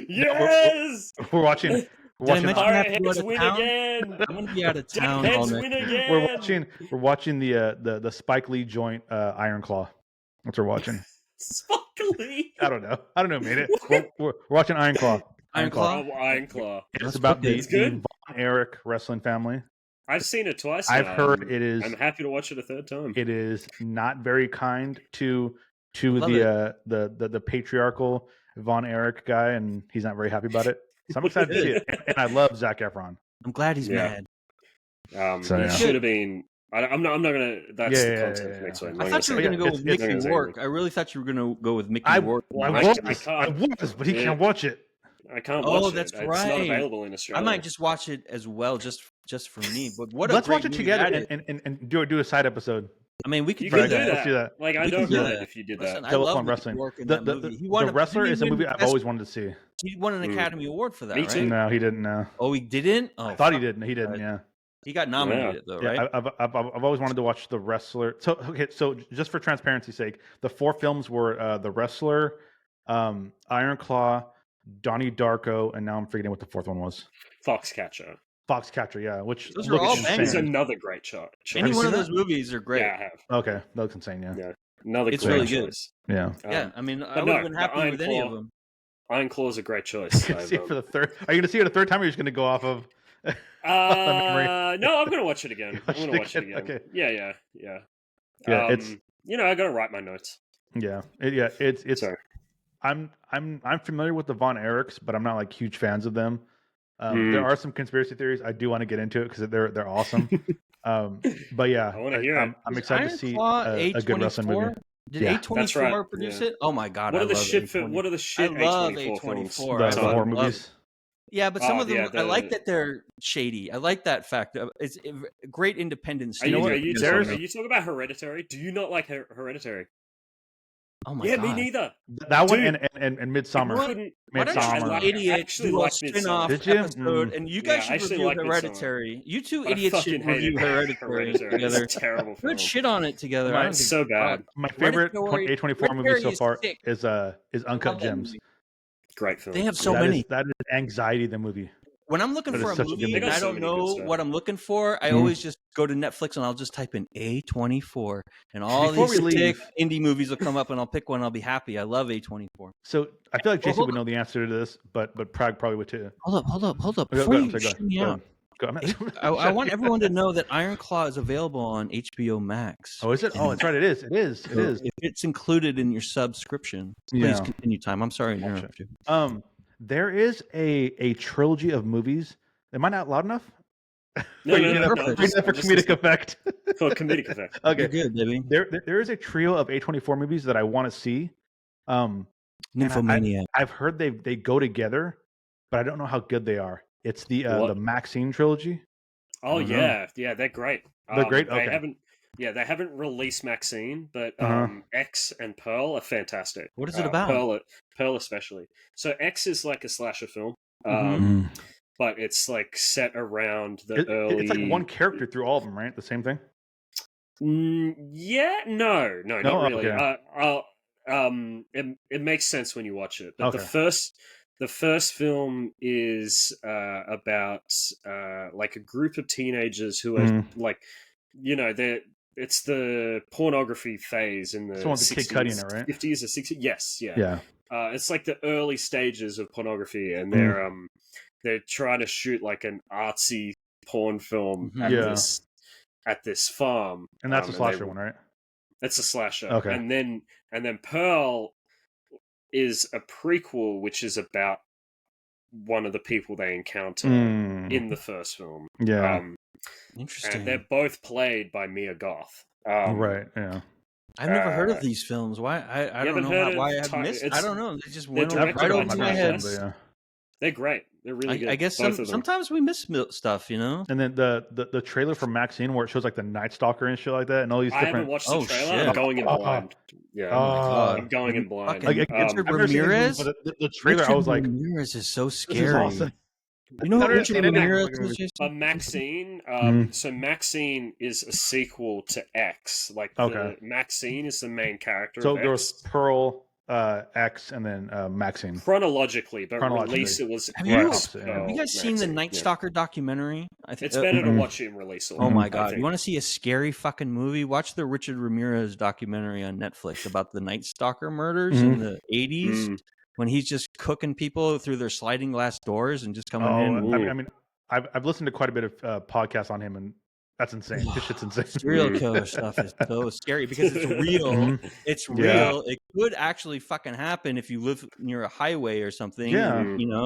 Speaker 2: Yes!
Speaker 1: We're watching. We're watching.
Speaker 3: mention
Speaker 2: Pirate
Speaker 3: have to go
Speaker 2: heads
Speaker 3: to
Speaker 2: win
Speaker 3: town?
Speaker 2: again!
Speaker 3: I'm going to be out of town all
Speaker 2: Deckheads
Speaker 3: next
Speaker 2: win
Speaker 3: week.
Speaker 2: again!
Speaker 1: We're watching the Spike Lee joint Iron Claw. That's what we're watching.
Speaker 2: Sparkly!
Speaker 1: I don't know, made it. We're watching Iron Claw.
Speaker 3: Iron Claw?
Speaker 2: Oh, Iron Claw.
Speaker 1: It's
Speaker 3: That's
Speaker 1: about
Speaker 3: okay.
Speaker 1: the
Speaker 2: It's good?
Speaker 1: Von Erich wrestling family.
Speaker 2: I've seen it twice.
Speaker 1: I've
Speaker 2: now.
Speaker 1: heard it is.
Speaker 2: I'm happy to watch it a third time.
Speaker 1: It is not very kind to
Speaker 3: Love
Speaker 1: the patriarchal Von Erich guy, and he's not very happy about it. So I'm excited to see it. And I love Zac Efron.
Speaker 3: I'm glad he's
Speaker 2: Yeah.
Speaker 3: mad.
Speaker 1: So,
Speaker 2: It
Speaker 1: yeah.
Speaker 2: should have been. I'm not gonna. That's the content next week. I'm
Speaker 3: I
Speaker 2: not
Speaker 3: thought you were
Speaker 2: gonna
Speaker 3: going to
Speaker 2: say
Speaker 3: go with
Speaker 1: It's-
Speaker 3: Mickey
Speaker 2: it's-
Speaker 3: Rourke. I really thought you were going to go with Mickey
Speaker 1: I
Speaker 3: Rourke.
Speaker 1: was,
Speaker 2: I
Speaker 1: but he
Speaker 2: Yeah.
Speaker 1: can't watch it.
Speaker 2: I can't
Speaker 3: Oh,
Speaker 2: watch
Speaker 3: that's
Speaker 2: it. It's
Speaker 3: right.
Speaker 2: not available in
Speaker 3: I
Speaker 2: Australia.
Speaker 3: might just watch it as well, just for me. But what?
Speaker 1: Let's
Speaker 3: a great
Speaker 1: watch it
Speaker 3: movie
Speaker 1: together
Speaker 3: that is.
Speaker 1: and do a side episode.
Speaker 3: I mean, we could
Speaker 2: You
Speaker 3: do
Speaker 2: can
Speaker 3: that.
Speaker 2: Let's
Speaker 1: do that.
Speaker 2: Like, I don't mind if you did
Speaker 3: Listen,
Speaker 2: that.
Speaker 3: I love
Speaker 1: Telephone
Speaker 3: Mickey
Speaker 1: wrestling.
Speaker 3: Rourke in that movie.
Speaker 1: The Wrestler is a movie I've always wanted to see.
Speaker 3: He won an Academy Award for that,
Speaker 2: Me too.
Speaker 3: right?
Speaker 1: No, he didn't. No.
Speaker 3: Oh, he didn't. Oh,
Speaker 1: I thought he didn't. He didn't. Yeah.
Speaker 3: He got nominated though,
Speaker 1: Yeah,
Speaker 3: right?
Speaker 1: I've always wanted to watch The Wrestler. So okay, so just for transparency's sake, the 4 films were The Wrestler, Iron Claw, Donnie Darko, and now I'm forgetting what the 4th one was.
Speaker 2: Foxcatcher.
Speaker 1: Foxcatcher, yeah, which
Speaker 3: those are all
Speaker 2: is another great shot.
Speaker 3: Any one of those movies are great.
Speaker 2: Yeah, I have.
Speaker 1: Okay, that looks insane. Yeah,
Speaker 2: another.
Speaker 3: It's
Speaker 2: great
Speaker 3: really
Speaker 2: choice.
Speaker 3: good.
Speaker 1: Yeah,
Speaker 3: yeah. I mean, I would have been happy with any of them.
Speaker 2: Iron Claw is a great choice.
Speaker 1: See it for the third. Are you going to see it a third time, or are you just going to go off of?
Speaker 2: No, I'm going to watch it again. I'm going to watch it again.
Speaker 1: Okay.
Speaker 2: Yeah.
Speaker 1: It's
Speaker 2: I got to write my notes.
Speaker 1: Yeah, it's.
Speaker 2: Sorry.
Speaker 1: I'm familiar with the Von Erichs, but I'm not like huge fans of them. There are some conspiracy theories I do want to get into it because they're awesome. But yeah,
Speaker 2: I want to hear it.
Speaker 1: I'm excited to see a good wrestling movie.
Speaker 3: Did A24 produce it? Oh my god!
Speaker 2: What are the shit A24 films?
Speaker 1: The horror movies.
Speaker 3: Yeah, but some of them, I like that they're shady. I like that fact. It's great independence.
Speaker 2: Are you talking about Hereditary? Do you not like Hereditary?
Speaker 3: Oh my
Speaker 2: god!
Speaker 3: Yeah,
Speaker 2: me neither.
Speaker 1: That one and Midsommar.
Speaker 3: Why don't you idiots do a spin-off episode, and you guys should review Hereditary. You two idiots should review Hereditary together.
Speaker 2: It's a terrible film.
Speaker 3: Good shit on it together.
Speaker 2: It's so bad.
Speaker 1: My favorite A24 movie so far is Uncut Gems.
Speaker 2: Great film.
Speaker 3: They have so many.
Speaker 1: That is anxiety. The movie.
Speaker 3: When I'm looking for a movie and I don't know what I'm looking for, I always just go to Netflix and I'll just type in A24, and all these sick indie movies will come up, and I'll pick one. I'll be happy. I love A24.
Speaker 1: So I feel like JC would know the answer to this, but Prag probably would too.
Speaker 3: Hold up. Before you shut me out, I want everyone to know that Iron Claw is available on HBO Max.
Speaker 1: Oh, is it? Oh, that's right. It is.
Speaker 3: If it's included in your subscription, please continue. Time. I'm sorry to interrupt you.
Speaker 1: There is a trilogy of movies. Am I not loud enough?
Speaker 2: No,
Speaker 1: for comedic effect.
Speaker 2: For comedic effect.
Speaker 1: Okay,
Speaker 3: you're good, baby.
Speaker 1: There is a trio of A24 movies that I want to see.
Speaker 3: Nymphomaniac.
Speaker 1: I've heard they go together, but I don't know how good they are. It's the Maxine trilogy.
Speaker 2: Oh yeah, they're great.
Speaker 1: They're great. Okay.
Speaker 2: They haven't released Maxine, but X and Pearl are fantastic.
Speaker 3: What is it about?
Speaker 2: Pearl especially. So X is like a slasher film, but it's like set around the early.
Speaker 1: It's like one character through all of them, right? The same thing.
Speaker 2: Yeah, no, not really.
Speaker 1: Okay.
Speaker 2: It makes sense when you watch it, but the first film is about like a group of teenagers who are like, it's the pornography phase in the 60s,
Speaker 1: Kid Cudi in it, right?
Speaker 2: 50s or 60s. Yes,
Speaker 1: yeah.
Speaker 2: It's like the early stages of pornography, and they're trying to shoot like an artsy porn film at this farm.
Speaker 1: And that's a slasher one, right?
Speaker 2: It's a slasher.
Speaker 1: Okay.
Speaker 2: And then Pearl is a prequel, which is about one of the people they encounter in the first film.
Speaker 1: Yeah.
Speaker 3: Interesting.
Speaker 2: And they're both played by Mia Goth.
Speaker 1: Right. Yeah.
Speaker 3: I've never heard of these films. Why? I don't know why I've missed. I don't know. They just went right over my head.
Speaker 2: They're great. They're really good.
Speaker 3: I guess sometimes we miss stuff, And
Speaker 1: then the trailer for Maxine, where it shows like the Night Stalker and shit like that, and all these different.
Speaker 2: I haven't watched the trailer.
Speaker 3: Shit.
Speaker 2: I'm going in blind. Yeah, I'm going in blind.
Speaker 3: Richard Ramirez.
Speaker 1: The trailer,
Speaker 3: Richard
Speaker 1: I was like,
Speaker 3: Ramirez is so scary.
Speaker 1: Awesome.
Speaker 3: You know what Richard Ramirez is?
Speaker 2: Maxine. So Maxine is a sequel to X. Like Maxine is the main character.
Speaker 1: So
Speaker 2: of
Speaker 1: there
Speaker 2: X.
Speaker 1: was Pearl, X, and then Maxine.
Speaker 2: Chronologically, but release it was.
Speaker 3: Have you guys seen the Night Stalker documentary?
Speaker 2: I think it's better to watch it in release order.
Speaker 3: Oh my god! You want to see a scary fucking movie? Watch the Richard Ramirez documentary on Netflix about the Night Stalker murders in the 80s. When he's just cooking people through their sliding glass doors and just coming in.
Speaker 1: I mean, I've listened to quite a bit of podcasts on him, and that's insane. This shit's insane.
Speaker 3: Serial killer stuff is so scary because it's real. It's real. It could actually fucking happen if you live near a highway or something.
Speaker 1: Yeah.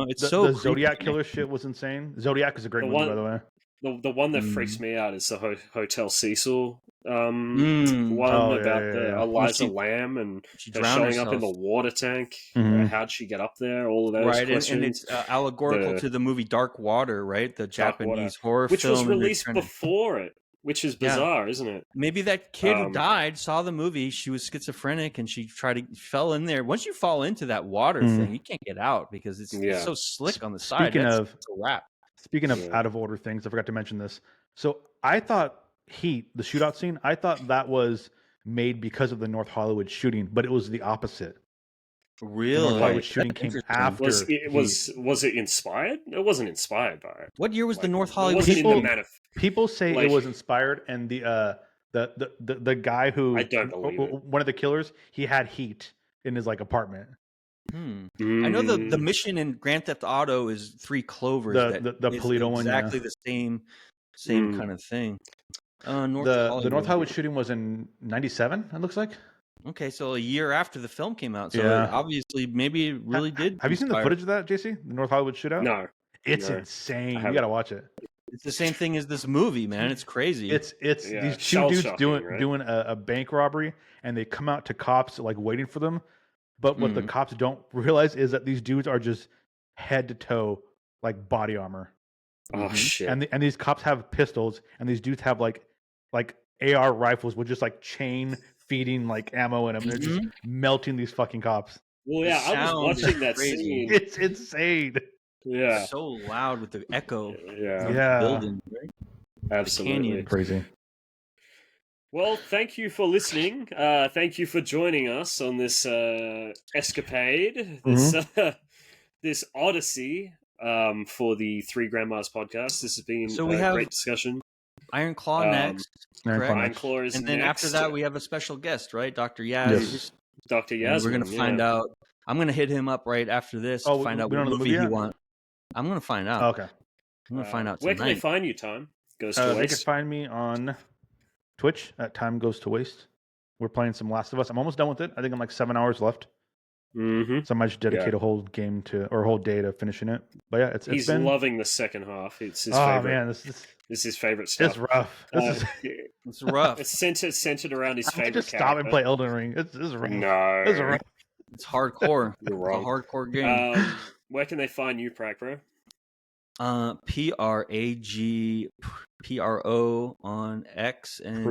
Speaker 3: It's
Speaker 1: the Zodiac killer shit was insane. Zodiac is a great movie, by the way.
Speaker 2: The one that freaks me out is the Hotel Cecil one about the Eliza Lamb and her showing up in the water tank. How'd she get up there? All of those questions.
Speaker 3: And it's allegorical to the movie Dark Water, right? The Japanese horror
Speaker 2: which
Speaker 3: film.
Speaker 2: Which was released before it. which is bizarre, isn't it?
Speaker 3: Maybe that kid who died saw the movie. She was schizophrenic, and she fell in there. Once you fall into that water thing, you can't get out because it's so slick on the side. It's a wrap.
Speaker 1: Speaking of out of order things, I forgot to mention this. So I thought Heat, the shootout scene, I thought that was made because of the North Hollywood shooting, but it was the opposite.
Speaker 3: Really?
Speaker 1: The North Hollywood shooting came after.
Speaker 2: Was it inspired? It wasn't inspired by it.
Speaker 3: What year was the North Hollywood?
Speaker 1: People say it was inspired, and the guy who
Speaker 2: I don't believe it.
Speaker 1: One of the killers, he had heat in his apartment.
Speaker 3: I know the mission in Grand Theft Auto is 3 Clovers.
Speaker 1: The Polito one,
Speaker 3: exactly the same kind of thing.
Speaker 1: The North Hollywood shooting was in '97. It looks like.
Speaker 3: Okay, so a year after the film came out. So obviously, maybe it really did.
Speaker 1: Have you seen the footage of that, JC? The North Hollywood shootout?
Speaker 2: No,
Speaker 1: it's insane. You gotta watch it.
Speaker 3: It's the same thing as this movie, man. It's crazy.
Speaker 1: It's these 2 dudes doing a bank robbery, and they come out to cops waiting for them. But what the cops don't realize is that these dudes are just head to toe body armor.
Speaker 2: Oh shit!
Speaker 1: And these cops have pistols, and these dudes have like AR rifles with just chain feeding ammo in them. They're just melting these fucking cops.
Speaker 2: Well, yeah, I was watching that scene.
Speaker 1: It's insane.
Speaker 2: Yeah,
Speaker 3: so loud with the echo.
Speaker 2: Yeah.
Speaker 3: Building, right?
Speaker 2: Absolutely
Speaker 1: crazy.
Speaker 2: Well, thank you for listening. Thank you for joining us on this escapade, this odyssey for the Three Grandmas podcast. This has been a great discussion.
Speaker 3: Iron Claw next.
Speaker 2: Iron Claw is
Speaker 3: and then
Speaker 2: next.
Speaker 3: After that, we have a special guest, right? Dr. Yaz.
Speaker 1: Yes.
Speaker 2: Dr. Yaz.
Speaker 3: We're going to find out. I'm going to hit him up right after this to find out what movie he wants. I'm going to find out.
Speaker 1: Okay.
Speaker 3: I'm going to find out
Speaker 2: Where
Speaker 3: tonight.
Speaker 2: can they find you, Time Goes to Waste?
Speaker 1: They can find me on Twitch at Time Goes to Waste. We're playing some Last of Us. I'm almost done with it. I think I'm 7 hours left. So I might just dedicate a whole game or a whole day to finishing it. But yeah,
Speaker 2: he's loving the second half. It's his favorite.
Speaker 1: Man,
Speaker 2: this is his favorite stuff.
Speaker 1: It's rough.
Speaker 3: It's rough.
Speaker 2: It's centered around his favorite.
Speaker 1: Just stop and play Elden Ring. It's rough.
Speaker 2: No,
Speaker 1: it's rough.
Speaker 3: It's hardcore.
Speaker 2: You're wrong.
Speaker 3: It's a hardcore game.
Speaker 2: Where can they find you, Pragpro?
Speaker 3: Pragpro on X and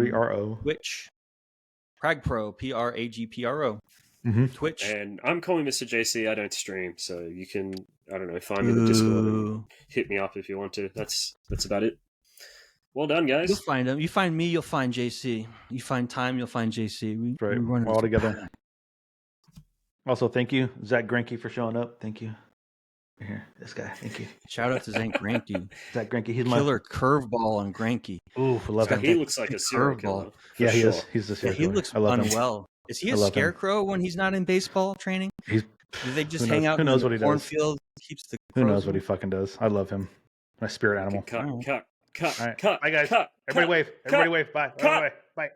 Speaker 3: Twitch. Pragpro, Pragpro. Twitch.
Speaker 2: And I'm CallMeMrJC. I don't stream, so you can find me in the Discord and hit me up if you want to. That's about it. Well done, guys.
Speaker 3: You'll find them. You find me, you'll find JC. You find Time, you'll find JC.
Speaker 1: We're all together. Also, thank you, Zach Greinke, for showing up. Thank you. Here, this guy. Thank you.
Speaker 3: Shout out to Zach Greinke.
Speaker 1: Zach Greinke. He's
Speaker 3: killer curveball on Greinke.
Speaker 1: Ooh, I love him.
Speaker 2: He looks like a serial killer.
Speaker 1: Yeah, he is. He's a serial killer.
Speaker 3: He looks unwell. Is he a scarecrow when he's not in baseball training? Do they just hang out in the cornfield?
Speaker 1: Who knows what he fucking does? I love him. My spirit animal.
Speaker 2: Cut.
Speaker 1: Bye, guys. Everybody wave. Bye. Bye.